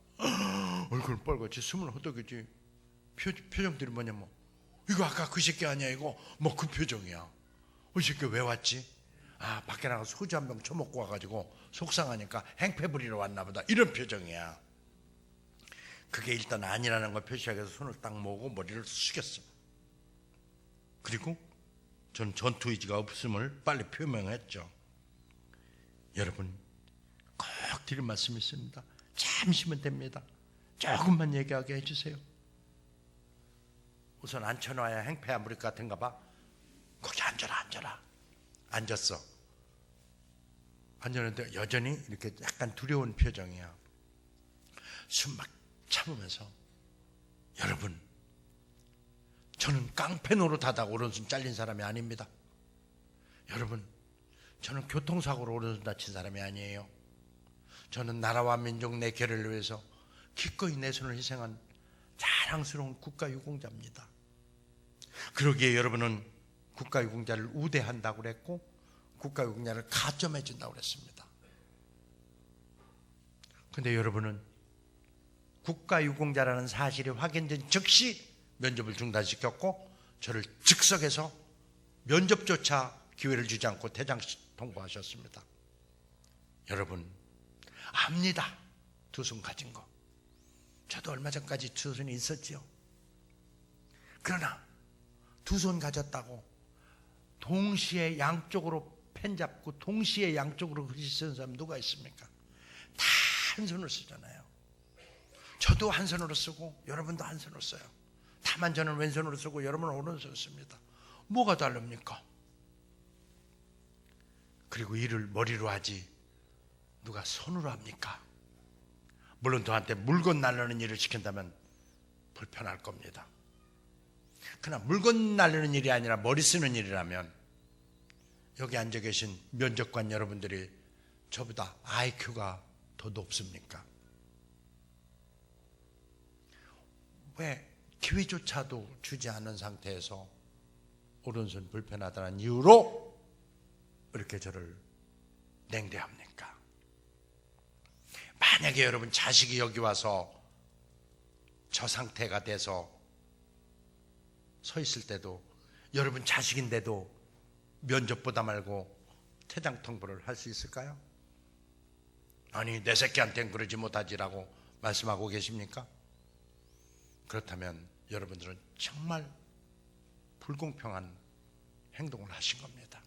얼굴 빨갛지, 숨을 허덕이지. 표정들이 뭐냐면 이거 아까 그 새끼 아니야 이거? 뭐 그 표정이야. 이 새끼 왜 왔지? 아, 밖에 나가서 소주 한 병 처먹고 와가지고 속상하니까 행패 부리러 왔나 보다. 이런 표정이야. 그게 일단 아니라는 걸 표시하기 위해서 손을 딱 모으고 머리를 숙였어. 그리고 저는 전투 의지가 없음을 빨리 표명했죠. 여러분, 꼭 드릴 말씀이 있습니다. 잠시면 됩니다. 조금만 얘기하게 해주세요. 우선 앉혀놔야 행패 안 부릴 것 같은가 봐. 거기 앉아라. 앉았어. 앉았는데 여전히 이렇게 약간 두려운 표정이야. 숨 막 참으면서, 여러분, 저는 깡패 노릇하다가 오른손 잘린 사람이 아닙니다. 여러분, 저는 교통사고로 오른손 다친 사람이 아니에요. 저는 나라와 민족 내 결을 위해서 기꺼이 내 손을 희생한 자랑스러운 국가유공자입니다. 그러기에 여러분은 국가유공자를 우대한다고 그랬고 국가유공자를 가점해 준다고 그랬습니다. 그런데 여러분은 국가유공자라는 사실이 확인된 즉시 면접을 중단시켰고 저를 즉석에서 면접조차 기회를 주지 않고 퇴장 통보하셨습니다. 여러분 압니다. 두 손 가진 거. 저도 얼마 전까지 두 손이 있었지요. 그러나 두 손 가졌다고 동시에 양쪽으로 펜 잡고 동시에 양쪽으로 글씨 쓰는 사람 누가 있습니까? 다 한 손으로 쓰잖아요. 저도 한 손으로 쓰고 여러분도 한 손으로 써요. 다만 저는 왼손으로 쓰고 여러분은 오른손으로 씁니다. 뭐가 다릅니까? 그리고 일을 머리로 하지 누가 손으로 합니까? 물론 저한테 물건 날르는 일을 시킨다면 불편할 겁니다. 그러나 물건 날르는 일이 아니라 머리 쓰는 일이라면 여기 앉아 계신 면접관 여러분들이 저보다 IQ가 더 높습니까? 왜 기회조차도 주지 않은 상태에서 오른손 불편하다는 이유로 이렇게 저를 냉대합니까? 만약에 여러분 자식이 여기 와서 저 상태가 돼서 서 있을 때도 여러분 자식인데도 면접보다 말고 퇴장 통보를 할 수 있을까요? 아니 내 새끼한테는 그러지 못하지라고 말씀하고 계십니까? 그렇다면 여러분들은 정말 불공평한 행동을 하신 겁니다.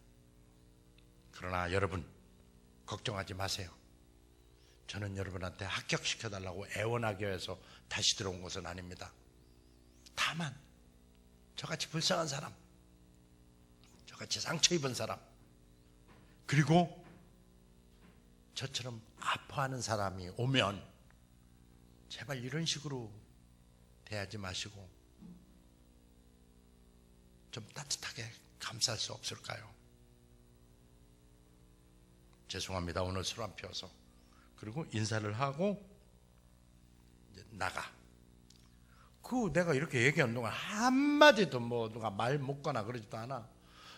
그러나 여러분 걱정하지 마세요. 저는 여러분한테 합격시켜달라고 애원하기 위해서 다시 들어온 것은 아닙니다. 다만 저같이 불쌍한 사람, 저같이 상처 입은 사람, 그리고 저처럼 아파하는 사람이 오면 제발 이런 식으로 대하지 마시고 좀 따뜻하게 감쌀 수 없을까요? 죄송합니다. 오늘 술 안 피워서. 그리고 인사를 하고 이제 나가. 내가 이렇게 얘기하는 동안 한마디도 뭐 누가 말 묻거나 그러지도 않아.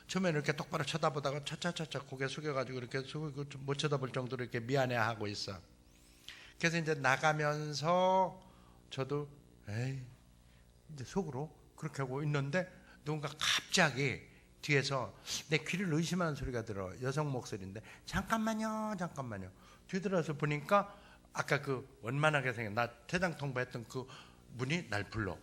처음에는 이렇게 똑바로 쳐다보다가 차차차차 고개 숙여가지고 이렇게 못 쳐다볼 정도로 이렇게 미안해하고 있어. 그래서 이제 나가면서 저도 이제 속으로 그렇게 하고 있는데 누군가 갑자기 뒤에서 내 귀를 의심하는 소리가 들어. 여성 목소리인데 잠깐만요. 뒤돌아서 보니까 아까 그 원만하게 생긴 나 퇴장 통보했던 그 분이 날 불러.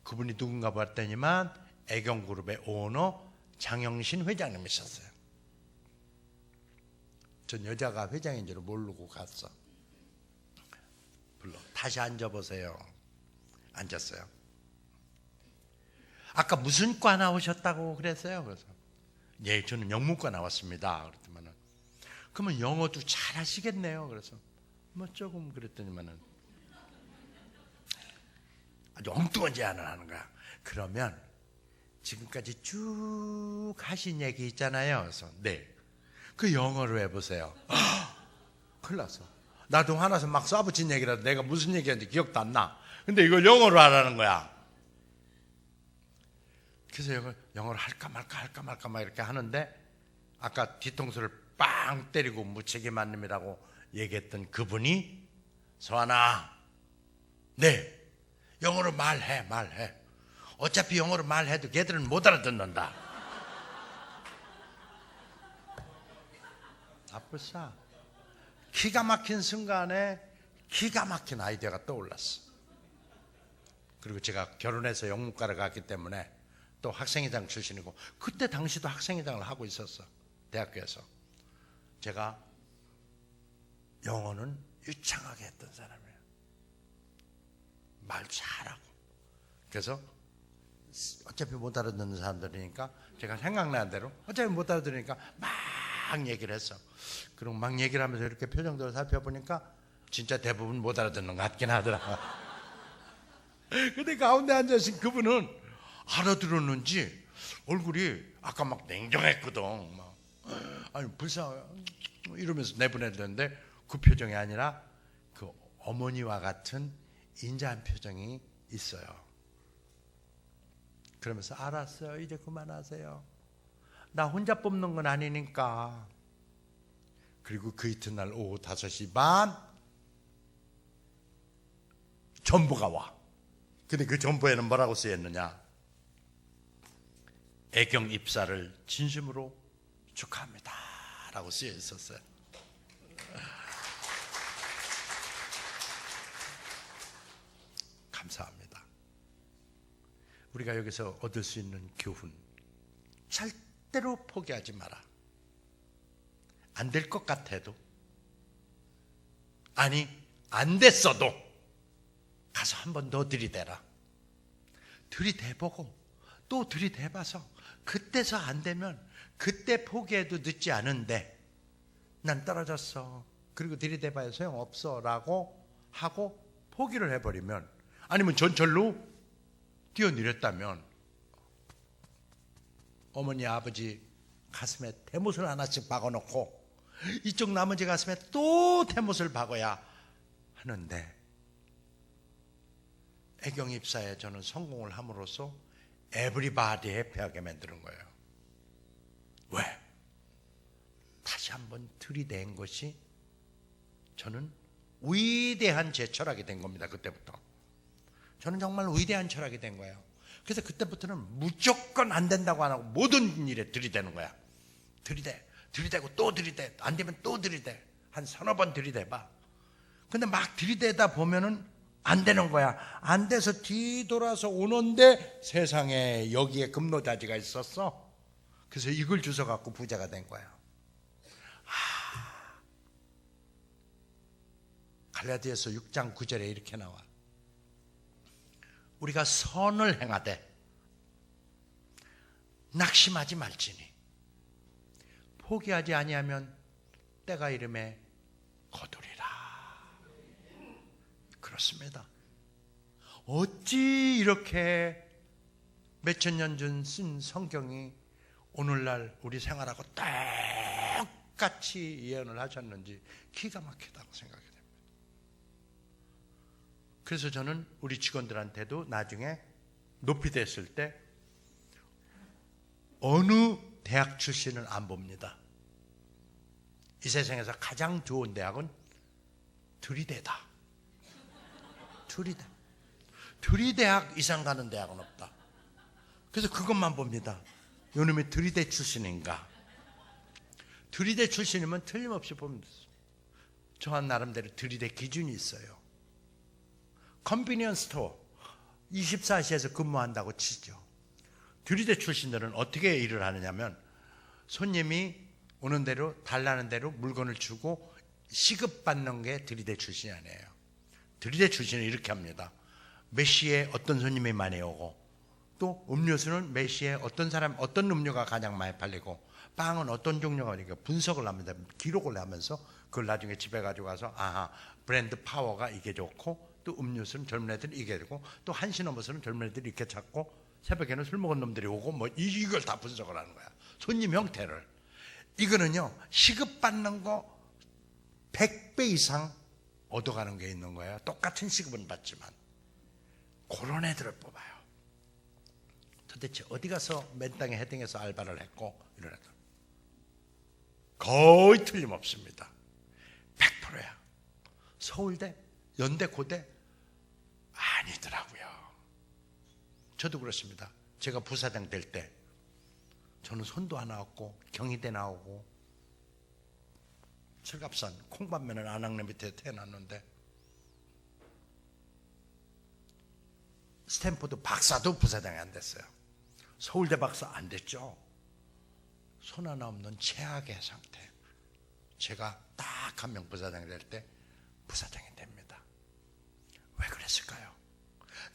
그분이 누군가 봤더니만 애경그룹의 오너 장영신 회장님이셨어요. 전 여자가 회장인 줄 모르고 갔어. 불러. 다시 앉아보세요. 앉았어요. 아까 무슨 과 나오셨다고 그랬어요? 그래서 예, 저는 영문과 나왔습니다. 그랬더니만은 그러면 영어도 잘 하시겠네요. 그래서 뭐 조금 그랬더니만은 아주 엉뚱한 제안을 하는 거야. 그러면 지금까지 쭉 하신 얘기 있잖아요. 그래서 네. 그 영어로 해보세요. 큰일 났어. 나도 화나서 막 쏴붙인 얘기라도 내가 무슨 얘기했는지 기억도 안 나. 근데 이걸 영어로 하라는 거야. 그래서 영어로 할까 말까 막 이렇게 하는데 아까 뒤통수를 빵 때리고 무책임한 놈이라고 얘기했던 그분이 서하나, 네, 영어로 말해. 어차피 영어로 말해도 걔들은 못 알아듣는다. 아뿔싸. 기가 막힌 순간에 기가 막힌 아이디어가 떠올랐어. 그리고 제가 결혼해서 영문과를 갔기 때문에 또 학생회장 출신이고 그때 당시도 학생회장을 하고 있었어. 대학교에서. 제가 영어는 유창하게 했던 사람이에요. 말 잘하고. 그래서 어차피 못 알아듣는 사람들이니까 제가 생각나는 대로 어차피 못 알아들으니까 막 얘기를 했어. 그리고 막 얘기를 하면서 이렇게 표정들을 살펴보니까 진짜 대부분 못 알아듣는 것 같긴 하더라. 근데 가운데 앉으신 그분은 알아들었는지 얼굴이 아까 막 냉정했거든. 막 아니 불쌍해 이러면서 내보냈는데 그 표정이 아니라 그 어머니와 같은 인자한 표정이 있어요. 그러면서 알았어요. 이제 그만하세요. 나 혼자 뽑는 건 아니니까. 그리고 그 이튿날 오후 5시 반 전보가 와. 근데 그 전보에는 뭐라고 쓰였느냐? 애경 입사를 진심으로 축하합니다 라고 쓰여 있었어요. 감사합니다. 우리가 여기서 얻을 수 있는 교훈, 절대로 포기하지 마라. 안 될 것 같아도, 아니 안 됐어도 가서 한 번 더 들이대라. 들이대보고 또 들이대봐서 그때서 안 되면 그때 포기해도 늦지 않은데 난 떨어졌어. 그리고 들이대봐야 소용없어 라고 하고 포기를 해버리면, 아니면 전철로 뛰어내렸다면 어머니 아버지 가슴에 대못을 하나씩 박아놓고 이쪽 나머지 가슴에 또 대못을 박아야 하는데, 애경 입사에 저는 성공을 함으로써 에브리바디 해피하게 만드는 거예요. 왜? 다시 한번 들이댄 것이 저는 위대한 제 철학이 된 겁니다. 그때부터 저는 정말 위대한 철학이 된 거예요. 그래서 그때부터는 무조건 안 된다고 안 하고 모든 일에 들이대는 거야. 들이대고 또 들이대, 안 되면 또 들이대, 한 서너 번 들이대봐. 근데 막 들이대다 보면은 안 되는 거야. 안 돼서 뒤돌아서 오는데 세상에 여기에 금노다지가 있었어. 그래서 이걸 주워 갖고 부자가 된 거야. 갈라디아서 6장 9절에 이렇게 나와. 우리가 선을 행하되 낙심하지 말지니 포기하지 아니하면 때가 이름에 거두리라. 그렇습니다. 어찌 이렇게 몇천 년 전 쓴 성경이 오늘날 우리 생활하고 똑같이 예언을 하셨는지 기가 막히다고 생각이 됩니다. 그래서 저는 우리 직원들한테도 나중에 높이 됐을 때 어느 대학 출신을 안 봅니다. 이 세상에서 가장 좋은 대학은 들이대다. 들이대학 이상 가는 대학은 없다. 그래서 그것만 봅니다. 요놈이 들이대 출신인가? 들이대 출신이면 틀림없이 봅니다. 저한 나름대로 들이대 기준이 있어요. 컨비니언스 스토어 24시에서 근무한다고 치죠. 들이대 출신들은 어떻게 일을 하느냐면 손님이 오는 대로 달라는 대로 물건을 주고 시급받는 게 들이대 출신이 아니에요. 들이대 출신은 이렇게 합니다. 몇 시에 어떤 손님이 많이 오고, 또 음료수는 몇 시에 어떤 음료가 가장 많이 팔리고, 빵은 어떤 종류가 오니까 분석을 합니다. 기록을 하면서 그걸 나중에 집에 가지고 가서 브랜드 파워가 이게 좋고, 또 또 음료수는 젊은 애들이 이게 되고 또 1시 넘어서는 젊은 애들이 이렇게 찾고 새벽에는 술 먹은 놈들이 오고 뭐 이걸 다 분석을 하는 거야. 손님 형태를. 이거는요 시급받는 거 100배 이상 얻어가는 게 있는 거예요. 똑같은 시급은 받지만 그런 애들을 뽑아요. 도대체 어디 가서 맨 땅에 헤딩해서 알바를 했고 이런 애들 거의 틀림없습니다. 100%야. 서울대, 연대, 고대 아니더라고요. 저도 그렇습니다. 제가 부사장 될 때 저는 손도 하나 없고 경희대 나오고 철갑산 콩밥면은 안악내 밑에 태어났는데 스탠포드 박사도 부사장이 안 됐어요. 서울대 박사 안 됐죠. 손 하나 없는 최악의 상태. 제가 딱 한 명 부사장이 될 때 부사장이 됩니다. 왜 그랬을까요?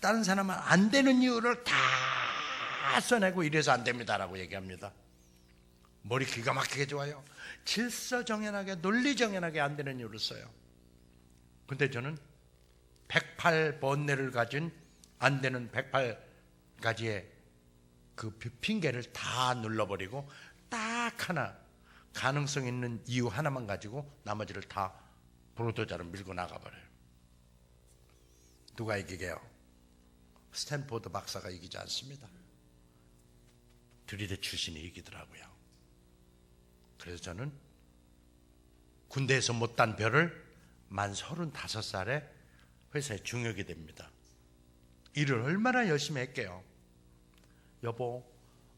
다른 사람은 안 되는 이유를 다 써내고 이래서 안 됩니다라고 얘기합니다. 머리 기가 막히게 좋아요. 질서정연하게 논리정연하게 안 되는 이유를 써요. 근데 저는 108번뇌를 가진 안 되는 108가지의 그 핑계를 다 눌러버리고 딱 하나 가능성 있는 이유 하나만 가지고 나머지를 다 불도저로 밀고 나가버려요. 누가 이기게요? 스탠포드 박사가 이기지 않습니다. 드리대 출신이 이기더라고요. 그래서 저는 군대에서 못 딴 별을 만 35살에 회사에 중역이 됩니다. 일을 얼마나 열심히 했게요. 여보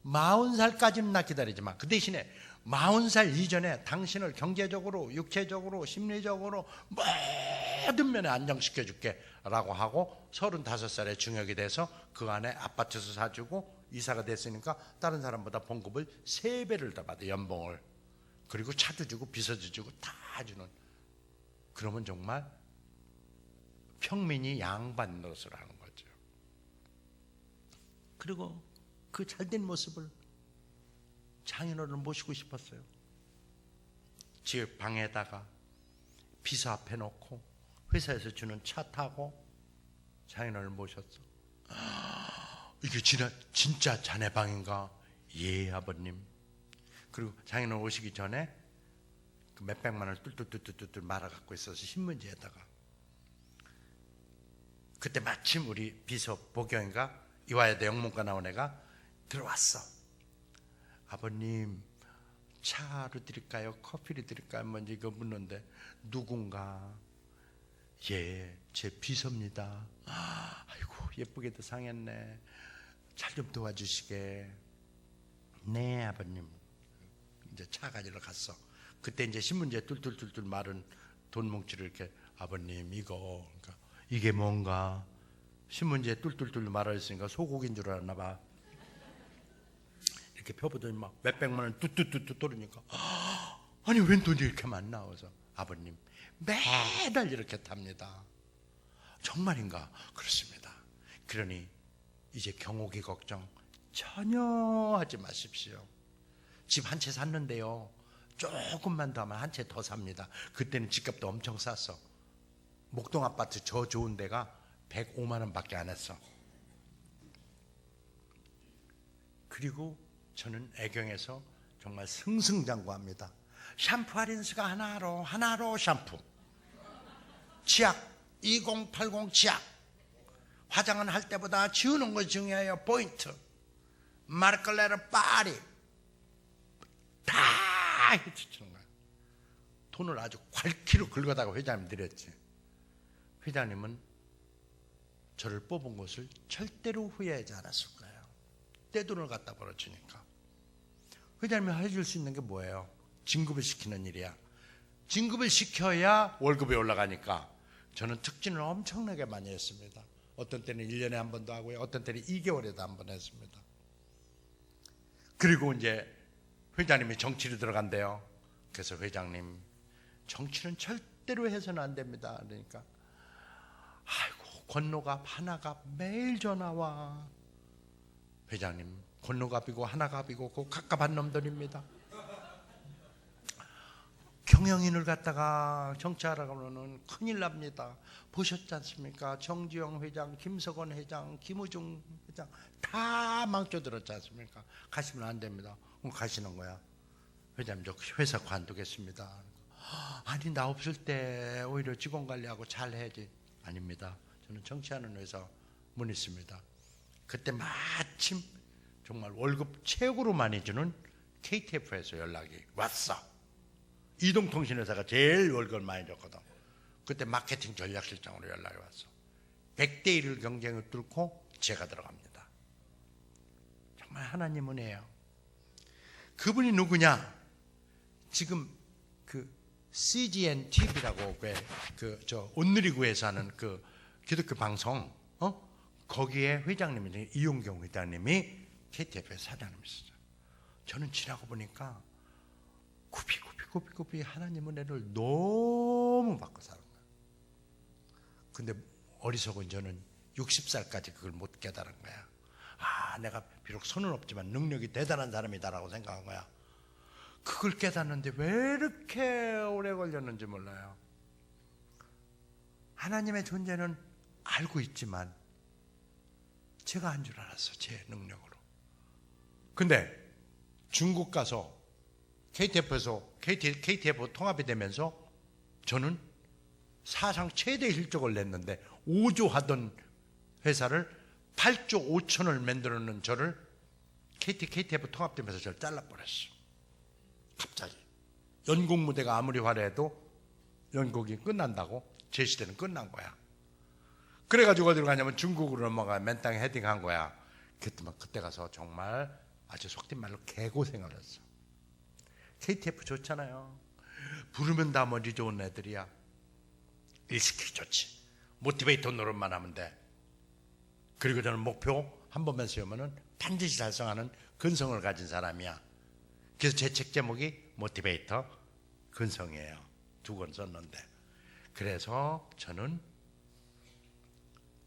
40살까지는 나 기다리지 마. 그 대신에 40살 이전에 당신을 경제적으로 육체적으로 심리적으로 모든 면에 안정시켜줄게 라고 하고 35살에 중역이 돼서 그 안에 아파트도 사주고 이사가 됐으니까 다른 사람보다 봉급을 3배를 더 받아 연봉을. 그리고 차도 주고 비서도 주고 다 주는. 그러면 정말 평민이 양반 노릇을 하는 거죠. 그리고 그 잘된 모습을 장인어른을 모시고 싶었어요. 집 방에다가 비서 앞에 놓고 회사에서 주는 차 타고 장인어른을 모셨어. 이게 진짜 자네 방인가? 예 아버님. 그리고 장인어른 오시기 전에 그 몇백만 원을 뚫뚫뚫뚫 말아 갖고 있어서 신문지에다가. 그때 마침 우리 비서 보경이가 이화여대 영문과 나온 애가 들어왔어. 아버님 차로 드릴까요? 커피를 드릴까요? 먼저 이거 묻는데 누군가? 예, 제 비서입니다. 아이고 예쁘게도 상했네. 잘 좀 도와주시게. 네 아버님. 이제 차 가지러 갔어. 그때 이제 신문지에 뚫뚫뚫뚫 마른 돈 뭉치를 이렇게 아버님 이거 그러니까 이게 뭔가 신문지에 뚫뚫뚫 말아 있으니까 소고기인 줄 알았나 봐. 이렇게 펴보더니 막 몇백만 원 뚜뚜뚜뚜 떨으니까 아니 웬 돈이 이렇게 많나? 그래서 아버님 매달 이렇게 탑니다. 정말인가? 그렇습니다. 그러니 이제 경호기 걱정 전혀 하지 마십시오. 집 한 채 샀는데요 조금만 더 하면 한 채 더 삽니다. 그때는 집값도 엄청 쌌어. 목동 아파트 저 좋은 데가 105만 원밖에 안 했어. 그리고 저는 애경에서 정말 승승장구합니다. 샴푸 할인수가 하나로 샴푸. 치약 2080 치약. 화장은 할 때보다 지우는 거 중요해요. 포인트. 마르컬레르 파리. 다 해치는 거야. 돈을 아주 괄키로 긁어다가 회장님 드렸지. 회장님은 저를 뽑은 것을 절대로 후회하지 않았을 거예요. 떼돈을 갖다 벌어주니까. 회장님이 해줄 수 있는 게 뭐예요? 진급을 시키는 일이야. 진급을 시켜야 월급이 올라가니까 저는 특진을 엄청나게 많이 했습니다. 어떤 때는 1년에 한 번도 하고요. 어떤 때는 2개월에도 한 번 했습니다. 그리고 이제 회장님이 정치로 들어간대요. 그래서 회장님 정치는 절대로 해서는 안 됩니다. 그러니까 아이고 권노갑 하나갑 매일 전화와. 회장님 권노갑이고 하나갑이고 그 갑갑한 놈들입니다. 경영인을 갖다가 정치하라고 하면은 큰일 납니다. 보셨지 않습니까? 정주영 회장, 김석원 회장, 김우중 회장 다 망쳐들었지 않습니까? 가시면 안 됩니다. 그럼 가시는 거야. 회장님 저 회사 관두겠습니다. 아니 나 없을 때 오히려 직원 관리하고 잘 해야지. 아닙니다. 저는 정치하는 회사 문 있습니다. 그때 마침 정말 월급 최고로 많이 주는 KTF에서 연락이 왔어. 이동통신회사가 제일 월급을 많이 줬거든. 그때 마케팅 전략실장으로 연락이 왔어. 100대 1을 경쟁을 뚫고 제가 들어갑니다. 정말 하나님 은혜예요. 그분이 누구냐? 지금 그 CGN TV라고 저 온누리구에서 하는 그 기독교 방송 거기에 회장님이 이용경 회장님이 KTF의 사장님이시죠. 저는 지나고 보니까 구비구비 하나님 은혜를 너무 받고 사는 거예요. 근데 어리석은 저는 60살까지 그걸 못 깨달은 거야. 아, 내가 비록 손은 없지만 능력이 대단한 사람이다라고 생각한 거야. 그걸 깨닫는데 왜 이렇게 오래 걸렸는지 몰라요. 하나님의 존재는 알고 있지만 제가 한 줄 알았어, 제 능력으로. 근데 중국 가서 KTF 통합이 되면서 저는 사상 최대 실적을 냈는데 5조 하던 회사를 8조 5천을 만들어놓은 저를 KTF 통합되면서 저를 잘라버렸어. 갑자기 연극 무대가 아무리 화려해도 연극이 끝난다고 제 시대는 끝난 거야. 그래가지고 어디로 가냐면 중국으로 넘어가 맨땅에 헤딩한 거야. 그때 가서 정말 아주 속된 말로 개고생을 했어. KTF 좋잖아요. 부르면 다 머리 좋은 애들이야. 일시키기 좋지. 모티베이터 노릇만 하면 돼. 그리고 저는 목표 한 번만 세우면은 반드시 달성하는 근성을 가진 사람이야. 그래서 제 책 제목이 모티베이터 근성이에요. 2권 썼는데. 그래서 저는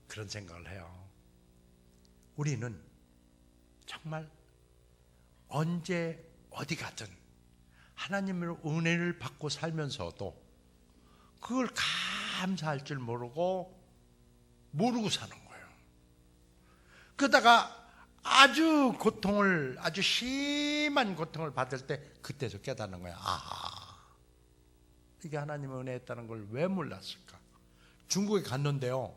그런 생각을 해요. 우리는 정말 언제 어디 가든 하나님의 은혜를 받고 살면서도 그걸 감사할 줄 모르고 사는 거예요. 그러다가 아주 심한 고통을 받을 때 그때서 깨닫는 거야. 아하, 이게 하나님의 은혜였다는 걸 왜 몰랐을까? 중국에 갔는데요,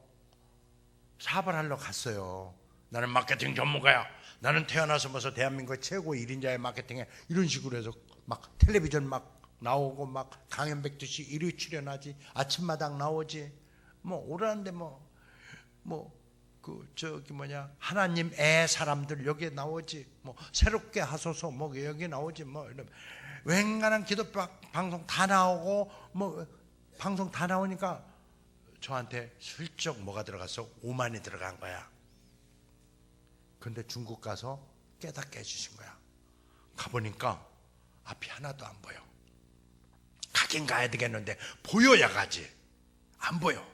사업을 하러 갔어요. 나는 마케팅 전문가야. 나는 태어나서 벌써 대한민국의 최고 1인자의 마케팅에 이런 식으로 해서 막 텔레비전 막 나오고 막 강연백두씨 1위 출연하지. 아침마당 나오지. 뭐 오라는데 하나님 애 사람들 여기에 나오지. 뭐 새롭게 하소서 뭐 여기 나오지. 뭐 이런 웬간한 기도 방송 다 나오고 뭐 방송 다 나오니까 저한테 슬쩍 뭐가 들어갔어? 5만이 들어간 거야. 근데 중국 가서 깨닫게 해주신 거야. 가보니까 앞이 하나도 안 보여. 가긴 가야 되겠는데 보여야 가지. 안 보여.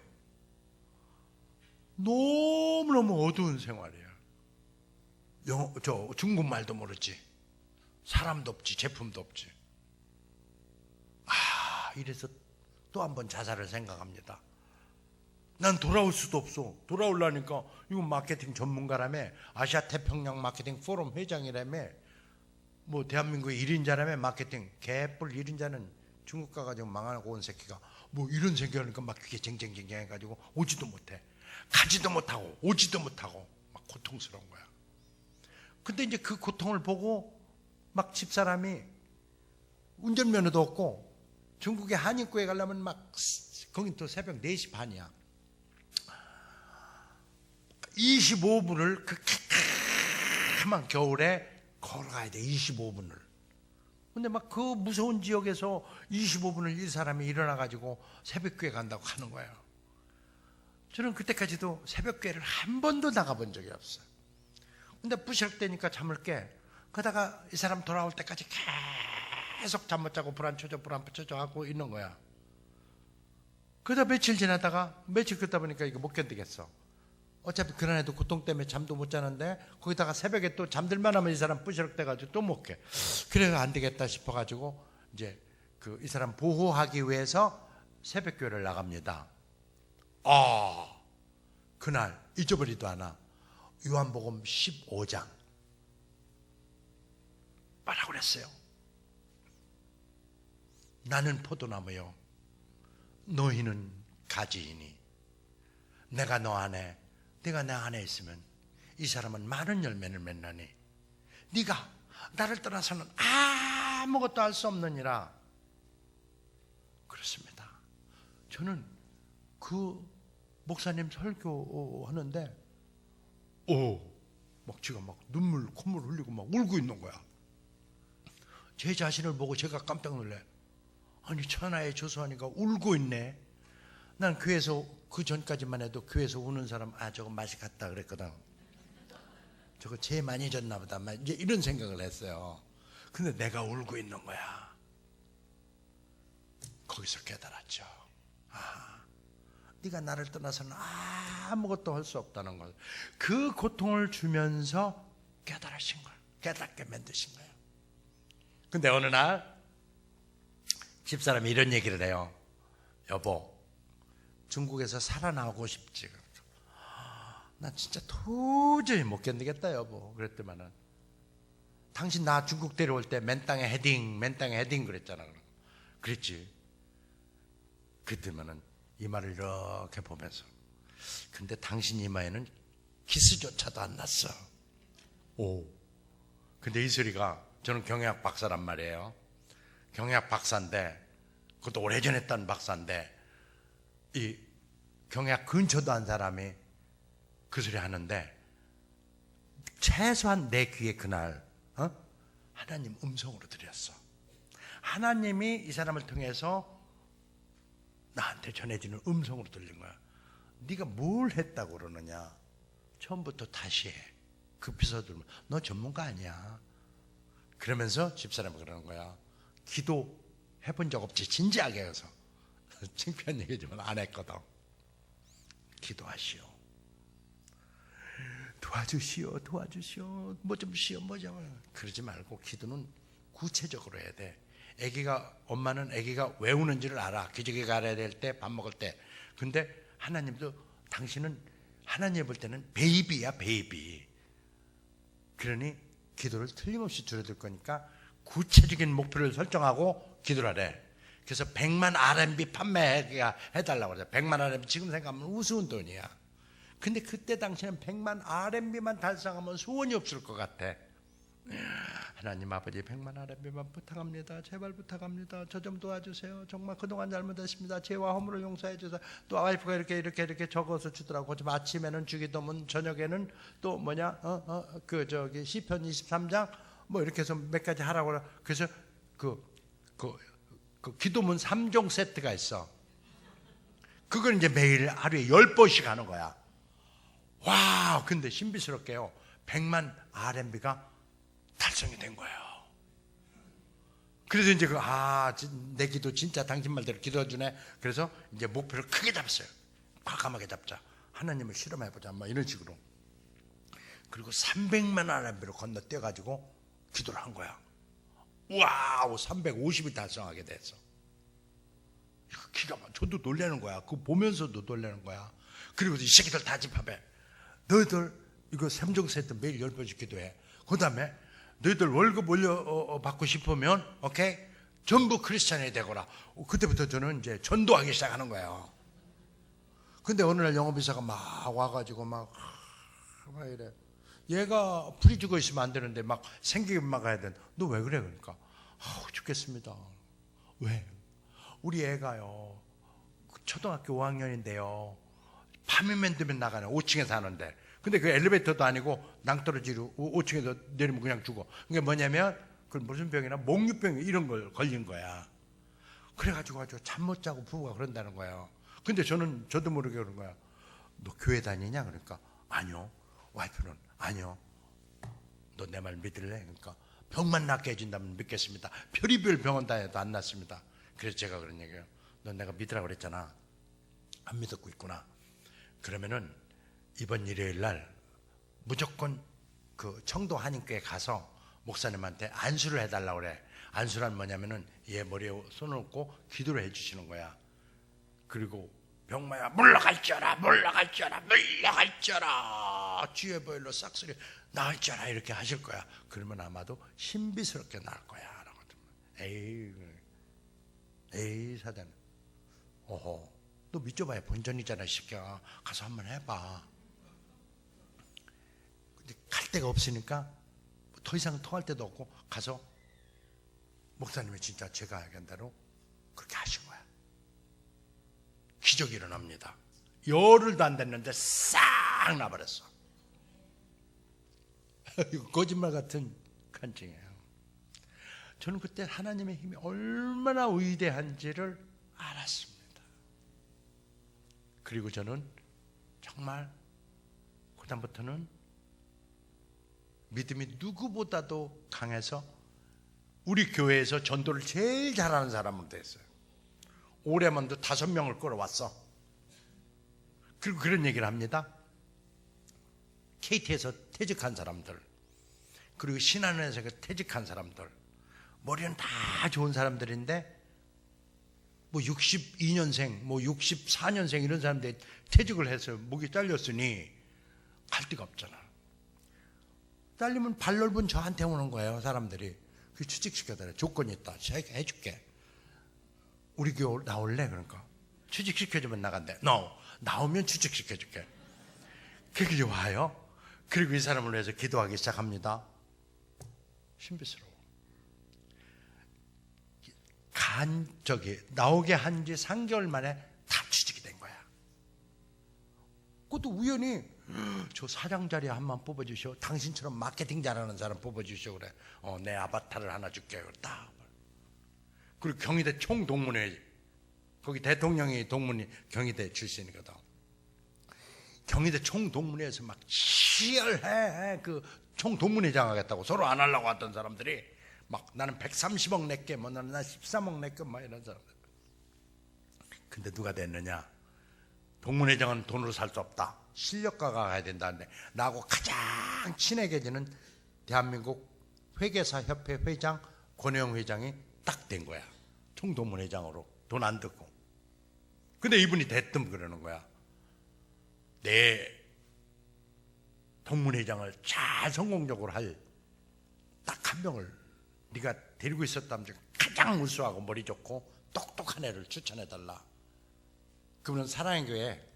너무너무 어두운 생활이에요. 중국말도 모르지. 사람도 없지. 제품도 없지. 이래서 또 한 번 자살을 생각합니다. 난 돌아올 수도 없어. 돌아오려니까 이거 마케팅 전문가라며, 아시아 태평양 마케팅 포럼 회장이라며, 뭐 대한민국의 1인자라며, 마케팅 개뿔 1인자는 중국 가가지고 망하고 온 새끼가 뭐 이런 생각하니까 막 그게 쟁쟁쟁쟁 해가지고 오지도 못해. 가지도 못하고 오지도 못하고 막 고통스러운 거야. 근데 이제 그 고통을 보고 막 집사람이 운전면허도 없고 중국의 한인구에 가려면 막 거긴 또 새벽 4시 반이야. 25분을 그 캄캄한 겨울에 걸어가야 돼. 25분을. 근데 막 그 무서운 지역에서 25분을 이 사람이 일어나가지고 새벽교회 간다고 하는 거예요. 저는 그때까지도 새벽교회를 한 번도 나가본 적이 없어요. 근데 부시럭대니까 잠을 깨. 그러다가 이 사람 돌아올 때까지 계속 잠 못 자고 불안쳐져 하고 있는 거야. 그러다 며칠 지나다가 며칠 걷다 보니까 이거 못 견디겠어. 어차피 그날에도 고통 때문에 잠도 못 자는데 거기다가 새벽에 또 잠들만 하면 이 사람 부시럭대가지고 또 못 깨. 그래서 안 되겠다 싶어가지고 이제 이 사람 보호하기 위해서 새벽교회를 나갑니다. 그날 잊어버리도 않아. 요한복음 15장 뭐라고 그랬어요? 나는 포도나무요 너희는 가지이니 내가 너 안에 네가 내 안에 있으면 이 사람은 많은 열매를 맺나니 네가 나를 떠나서는 아무것도 할 수 없느니라. 그렇습니다. 저는 그 목사님 설교하는데 막 제가 막 콧물 흘리고 막 울고 있는 거야. 제 자신을 보고 제가 깜짝 놀래. 아니 천하의 조수하니까 울고 있네. 난 교회에서 그 전까지만 해도 교회에서 우는 사람 저거 맛이 같다 그랬거든. 저거 죄 많이 졌나 보다 이제 이런 생각을 했어요. 근데 내가 울고 있는 거야. 거기서 깨달았죠. 네가 나를 떠나서는 아무것도 할 수 없다는 걸. 그 고통을 주면서 깨달으신 걸, 깨닫게 만드신 거예요. 근데 어느 날 집사람이 이런 얘기를 해요. 여보, 중국에서 살아나오고 싶지. 나 진짜 도저히 못 견디겠다 여보. 그랬더만은 당신 나 중국 데려올 때 맨 땅에 헤딩 그랬잖아. 그랬지. 그랬더만은 이마를 이렇게 보면서 근데 당신 이마에는 기스조차도 안 났어. 근데 이 소리가 저는 경영학 박사란 말이에요. 경영학 박사인데 그것도 오래전에 했던 박사인데 이 경영학 근처도 한 사람이 그 소리 하는데 최소한 내 귀에 그날 하나님 음성으로 들렸어. 하나님이 이 사람을 통해서 나한테 전해지는 음성으로 들린 거야. 네가 뭘 했다고 그러느냐. 처음부터 다시 해. 급해서 들으면 너 전문가 아니야. 그러면서 집사람이 그러는 거야. 기도 해본 적 없지. 진지하게 해서 창피한 얘기지만 안 했거든. 기도하시오. 도와주시오. 뭐 좀 쉬어. 그러지 말고 기도는 구체적으로 해야 돼. 엄마는 아기가 왜 우는지를 알아. 기저귀가 알아야 될 때, 밥 먹을 때. 근데 하나님도 당신은 하나님 볼 때는 베이비야, 베이비. 그러니 기도를 틀림없이 줄여들 거니까 구체적인 목표를 설정하고 기도를 하래. 그래서 100만 RMB 판매해달라고 그러죠. 100만 RMB 지금 생각하면 우스운 돈이야. 근데 그때 당시에는 100만 RMB만 달성하면 소원이 없을 것 같아. 하나님 아버지 100만 RMB만 부탁합니다. 제발 부탁합니다. 저 좀 도와주세요. 정말 그동안 잘못했습니다. 죄와 허물을 용서해 주세요. 또 와이프가 이렇게 적어서 주더라고. 좀 아침에는 주기도문, 저녁에는 또 시편 23장 뭐 이렇게 해서 몇 가지 하라고 그래. 그래서 그 기도문 3종 세트가 있어. 그걸 이제 매일 하루에 10번씩 하는 거야. 와, 근데 신비스럽게요. 100만 RMB가 달성이 된 거예요. 그래서 이제 내 기도 진짜 당신 말대로 기도해주네. 그래서 이제 목표를 크게 잡았어요. 과감하게 잡자. 하나님을 실험해보자. 막 이런 식으로. 그리고 300만 RMB로 건너뛰어가지고 기도를 한 거야. 와우, 350이 달성하게 됐어. 기가 막 저도 놀라는 거야. 그거 보면서도 놀라는 거야. 그리고 이 새끼들 다 집합해. 너희들 이거 3종 세트 매일 10번씩 기도해. 그 다음에 너희들 월급 올려 받고 싶으면 오케이? 전부 크리스찬이 되거라. 그때부터 저는 이제 전도하기 시작하는 거예요. 근데 어느 날 영업이사가 막 와가지고 막 이래. 얘가 풀이 죽어 있으면 안 되는데 막 생기게 막아야 돼. 너 왜 그래? 그러니까 죽겠습니다. 왜? 우리 애가요 초등학교 5학년인데요 밤이면 되면 나가네. 5층에 사는데 근데 그 엘리베이터도 아니고 낭떠러지로 5층에서 내리면 그냥 죽어. 그게 뭐냐면 그 무슨 병이나 목류병 이런 걸 걸린 거야. 그래가지고 잠 못 자고 부부가 그런다는 거예요. 근데 저도 모르게 그런 거야. 너 교회 다니냐? 그러니까 아니요. 와이프는 아니요. 너 내 말 믿을래? 그러니까 병만 낫게 해준다면 믿겠습니다. 별의별 병원 다녀도 안 낫습니다. 그래서 제가 그런 얘기예요. 너 내가 믿으라고 그랬잖아. 안 믿었고 있구나. 그러면은 이번 일요일 날 무조건 그 청도 한인교회 가서 목사님한테 안수를 해달라고 그래. 안수란 뭐냐면은 얘 머리에 손을 얹고 기도를 해주시는 거야. 그리고 병마야 물러갈지어라 물러갈지어라 물러갈지어라 주의 보혈로 싹쓸이 나을지어라 이렇게 하실 거야. 그러면 아마도 신비스럽게 나을 거야 라고. 에이 사단, 오호 너 믿어봐야 본전이잖아 이 새끼야. 가서 한번 해봐. 근데 갈 데가 없으니까 더 이상 통할 데도 없고 가서 목사님이 진짜 제가 얘기한 대로 그렇게 하신 거야. 기적이 일어납니다. 열흘도 안 됐는데 싹 나버렸어. 이거 거짓말 같은 간증이에요. 저는 그때 하나님의 힘이 얼마나 위대한지를 알았습니다. 그리고 저는 정말 그다음부터는 믿음이 누구보다도 강해서 우리 교회에서 전도를 제일 잘하는 사람으로 됐어요. 올해만도 5명을 끌어왔어. 그리고 그런 얘기를 합니다. KT에서 퇴직한 사람들, 그리고 신한은에서 퇴직한 사람들, 머리는 다 좋은 사람들인데 뭐 62년생, 뭐 64년생 이런 사람들이 퇴직을 해서 목이 잘렸으니 갈 데가 없잖아. 잘리면 발 넓은 저한테 오는 거예요. 사람들이. 그 취직시켜달래. 조건이 있다. 제가 해줄게. 우리 교회 나올래? 그러니까 취직시켜주면 나간대. No. 나오면 취직시켜줄게. 그게 와요. 그리고 이 사람을 위해서 기도하기 시작합니다. 신비스러워. 나오게 한 지 3개월 만에 다 취직이 된 거야. 그것도 우연히 저 사장 자리에 한 번 뽑아주시오. 당신처럼 마케팅 잘하는 사람 뽑아주시오. 그래. 내 아바타를 하나 줄게. 딱. 그리고 경희대 총동문회, 거기 대통령이 동문이 경희대 출신이거든. 경희대 총동문회에서 막 치열해. 그 총동문회장 하겠다고 서로 안 하려고 하던 사람들이 막 나는 130억 낼게, 뭐 나는 13억 낼게, 막 이런 사람들. 근데 누가 됐느냐? 동문회장은 돈으로 살 수 없다. 실력가가 가야 된다는데 나하고 가장 친해지는 대한민국 회계사협회 회장 권혜영 회장이 딱 된 거야. 총동문회장으로 돈 안 듣고. 근데 이분이 대뜸 그러는 거야. 내 동문회장을 잘 성공적으로 할 딱 한 명을 네가 데리고 있었다면 가장 우수하고 머리 좋고 똑똑한 애를 추천해달라. 그분은 사랑의 교회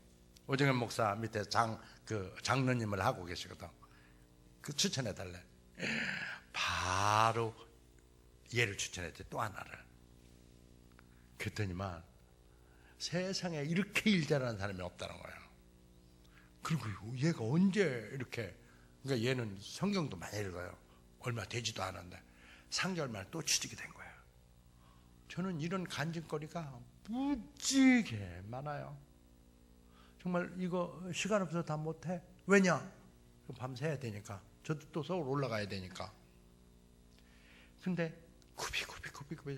오정현 목사 밑에 장로님을 하고 계시거든. 그 추천해달래. 바로 얘를 추천했지. 또 하나를. 그랬더니만 세상에 이렇게 일 잘하는 사람이 없다는 거야. 그리고 얘가 언제 이렇게, 그러니까 얘는 성경도 많이 읽어요. 얼마 되지도 않았는데 3개월 만에 또 취직이 된 거야. 저는 이런 간증거리가 무지개 많아요. 정말 이거 시간 없어서 다 못해. 왜냐? 밤새야 되니까. 저도 또 서울 올라가야 되니까. 근데 구비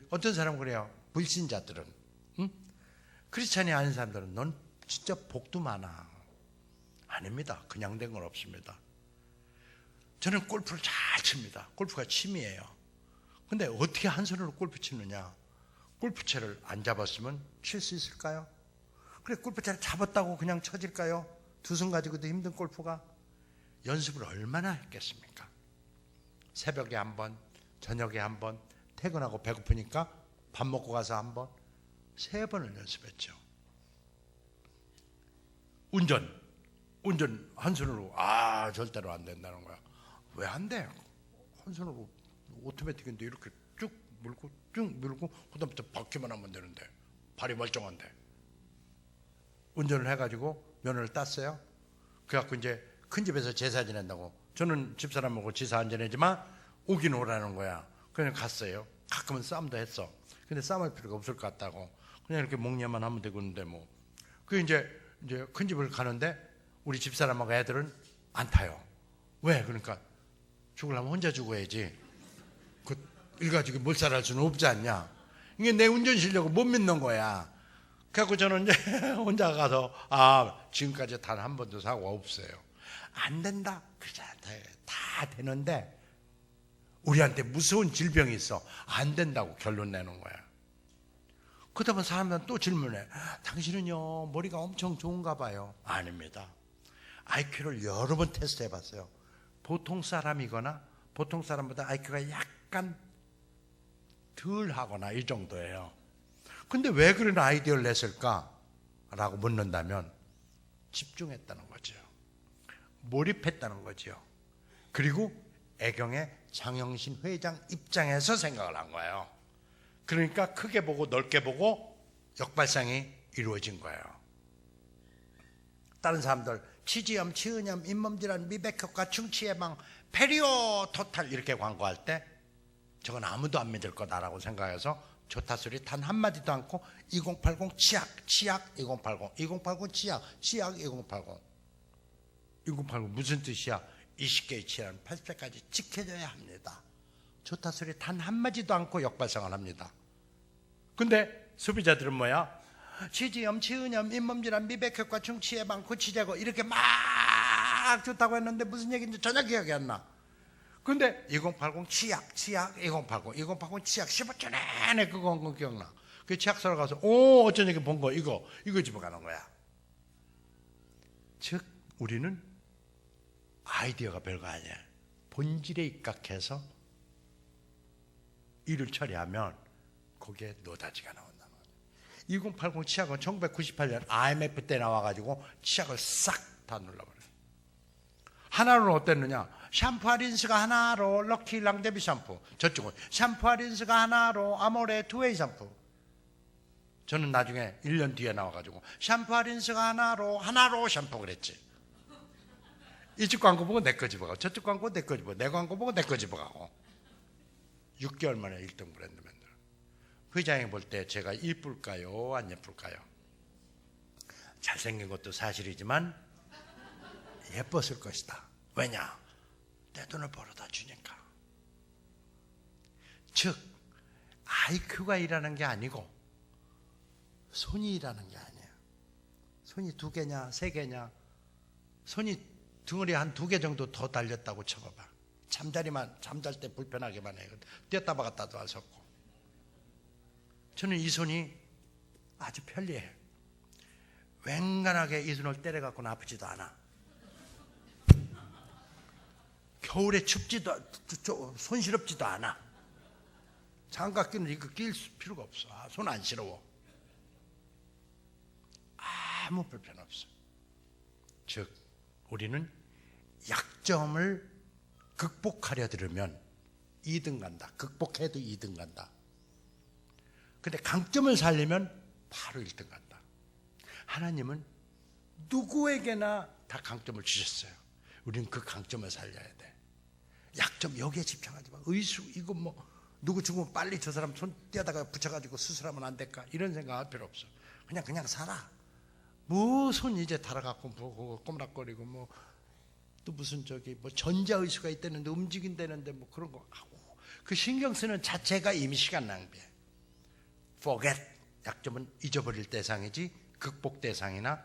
어떤 사람은 그래요. 불신자들은, 응? 크리스찬이 아닌 사람들은 넌 진짜 복도 많아. 아닙니다. 그냥 된 건 없습니다. 저는 골프를 잘 칩니다. 골프가 취미예요. 근데 어떻게 한 손으로 골프 치느냐? 골프채를 안 잡았으면 칠 수 있을까요? 그래, 골프채를 잡았다고 그냥 쳐질까요? 두 손 가지고도 힘든 골프가. 연습을 얼마나 했겠습니까? 새벽에 한 번, 저녁에 한 번, 퇴근하고 배고프니까 밥 먹고 가서 한 번, 3번을 연습했죠. 운전 한 손으로 절대로 안 된다는 거야. 왜 안 돼? 한 손으로 오토매틱인데 이렇게 쭉 밀고 그다음부터 바퀴만 하면 되는데 발이 멀쩡한데. 운전을 해가지고 면허를 땄어요. 그래갖고 이제 큰 집에서 제사 지낸다고. 저는 집사람하고 제사 안 지내지만 오긴 오라는 거야. 그냥 갔어요. 가끔은 싸움도 했어. 근데 싸움할 필요가 없을 것 같다고. 그냥 이렇게 목례만 하면 되겠는데 뭐. 그 이제 큰 집을 가는데 우리 집사람하고 애들은 안 타요. 왜? 그러니까 죽으려면 혼자 죽어야지. 그 일가족이 몰살할 수는 없지 않냐. 이게 내 운전 실력을 못 믿는 거야. 그래갖고 저는 이제 혼자 가서 지금까지 단 한 번도 사고가 없어요. 안 된다. 그러지 않다. 다 되는데 우리한테 무서운 질병이 있어. 안 된다고 결론 내는 거야. 그러다 보면 사람들은 또 질문해. 당신은요, 머리가 엄청 좋은가 봐요. 아닙니다. IQ를 여러 번 테스트 해봤어요. 보통 사람이거나 보통 사람보다 IQ가 약간 덜 하거나 이 정도예요. 근데 왜 그런 아이디어를 냈을까? 라고 묻는다면 집중했다는 거죠. 몰입했다는 거죠. 그리고 애경의 장영신 회장 입장에서 생각을 한 거예요. 그러니까 크게 보고 넓게 보고 역발상이 이루어진 거예요. 다른 사람들 치지염, 치은염, 잇몸질환, 미백효과, 충치예방, 페리오 토탈 이렇게 광고할 때 저건 아무도 안 믿을 거다라고 생각해서 좋다 소리 단 한마디도 않고 2080 치약, 치약 2080, 2080 치약, 치약 2080. 2080 무슨 뜻이야? 20개의 치약은 80세까지 지켜져야 합니다. 좋다 소리 단 한마디도 않고 역발상을 합니다. 근데 소비자들은 뭐야? 치지염, 치은염, 잇몸질환, 미백효과, 충치예방, 고치제거 이렇게 막 좋다고 했는데 무슨 얘기인지 전혀 기억이 안 나. 근데 2080 치약, 치약 2080, 2080 치약 15초 내내 그거 기억나. 그 치약사로 가서 어쩐 얘기 본 거 이거 집어가는 거야. 즉 우리는 아이디어가 별거 아니야. 본질에 입각해서 일을 처리하면 거기에 노다지가 나온다는 거예요. 2080 치약은 1998년 IMF 때 나와가지고 치약을 싹 다 눌러버려요. 하나로는 어땠느냐? 샴푸와 린스가 하나로 럭키 랑데비 샴푸, 저쪽은 샴푸와 린스가 하나로 아모레 투웨이 샴푸. 저는 나중에 1년 뒤에 나와가지고 샴푸와 린스가 하나로 샴푸 그랬지. 이쪽 광고 보고 내 거 집어가고 저쪽 광고 내 거 집어가고 내 광고 보고 내 거 집어가고 6개월 만에 1등 브랜드 만들어. 회장이 볼 때 제가 이쁠까요? 안 예쁠까요? 잘생긴 것도 사실이지만 예뻤을 것이다. 왜냐? 내 돈을 벌어다 주니까. 즉 IQ가 일하는 게 아니고 손이 일하는 게 아니에요. 손이 2개냐 3개냐. 손이 덩어리 한 2개 정도 더 달렸다고 쳐봐봐. 잠잘 때 불편하게만 해요. 뛰었다 박았다도 할 수 없고. 저는 이 손이 아주 편리해요. 웬간하게 이 손을 때려갖고는 아프지도 않아. 겨울에 춥지도 손시럽지도 않아. 장갑 끼는 이거 낄 필요가 없어. 손 안 시려워. 아무 불편 없어. 즉 우리는 약점을 극복하려 들으면 2등 간다. 극복해도 2등 간다. 근데 강점을 살리면 바로 1등 간다. 하나님은 누구에게나 다 강점을 주셨어요. 우리는 그 강점을 살려야 돼. 약점 여기에 집착하지 마. 의수 이거 뭐 누구 죽으면 빨리 저 사람 손 떼다가 붙여가지고 수술하면 안 될까 이런 생각할 필요 없어. 그냥 살아. 뭐 손 이제 달아갖고 뭐 꼬물락거리고 뭐 또 무슨 뭐 전자의수가 있다는데 움직인다는데 뭐 그런 거 하고 그 신경 쓰는 자체가 이미 시간 낭비야. forget 약점은 잊어버릴 대상이지 극복 대상이나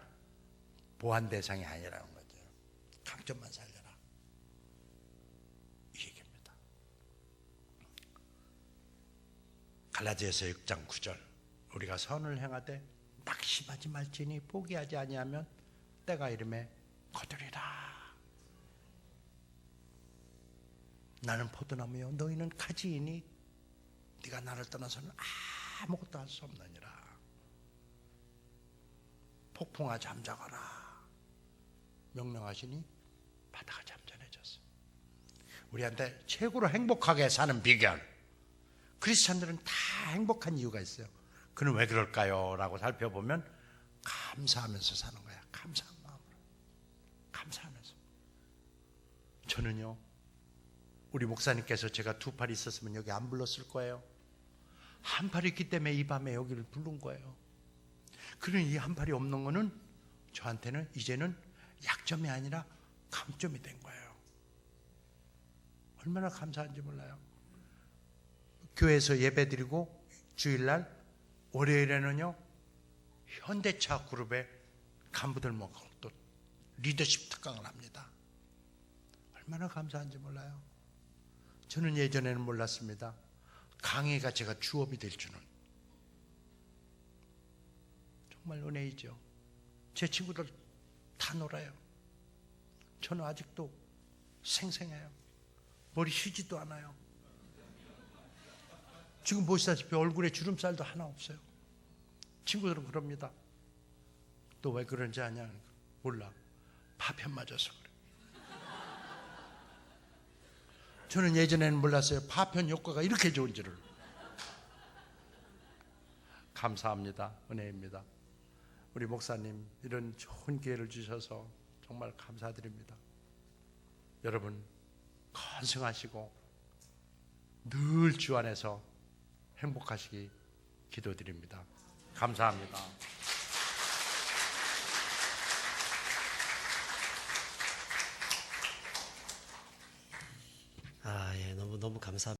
보완 대상이 아니라는 거죠. 강점만 살려라. 이 얘기입니다. 갈라디아서 6장 9절 우리가 선을 행하되 낙심하지 말지니 포기하지 아니하면 때가 이름에 거두리라. 나는 포도나무요 너희는 가지이니 네가 나를 떠나서는 아무것도 할 수 없느니라. 폭풍아 잠자거라 명령하시니 바다가 잠잠해졌어. 우리한테 최고로 행복하게 사는 비결. 크리스찬들은 다 행복한 이유가 있어요. 그는 왜 그럴까요? 라고 살펴보면 감사하면서 사는 거야. 감사한 마음으로. 감사하면서. 저는요 우리 목사님께서 제가 2팔이 있었으면 여기 안 불렀을 거예요. 한 팔이 있기 때문에 이 밤에 여기를 부른 거예요. 그런 이 한 팔이 없는 거는 저한테는 이제는 약점이 아니라 강점이 된 거예요. 얼마나 감사한지 몰라요. 교회에서 예배드리고 주일날 월요일에는요 현대차 그룹의 간부들 모고 또 리더십 특강을 합니다. 얼마나 감사한지 몰라요. 저는 예전에는 몰랐습니다. 강의가 제가 주업이 될 줄은. 정말 은혜이죠. 제 친구들 다 놀아요. 저는 아직도 생생해요. 머리 쉬지도 않아요. 지금 보시다시피 얼굴에 주름살도 하나 없어요. 친구들은 그럽니다. 또 왜 그런지 아냐? 몰라. 파편 맞아서 그래. 저는 예전에는 몰랐어요. 파편 효과가 이렇게 좋은지를. 감사합니다. 은혜입니다. 우리 목사님 이런 좋은 기회를 주셔서 정말 감사드립니다. 여러분 건승하시고 늘 주 안에서 행복하시기 기도드립니다. 감사합니다. 예, 너무 감사합니다.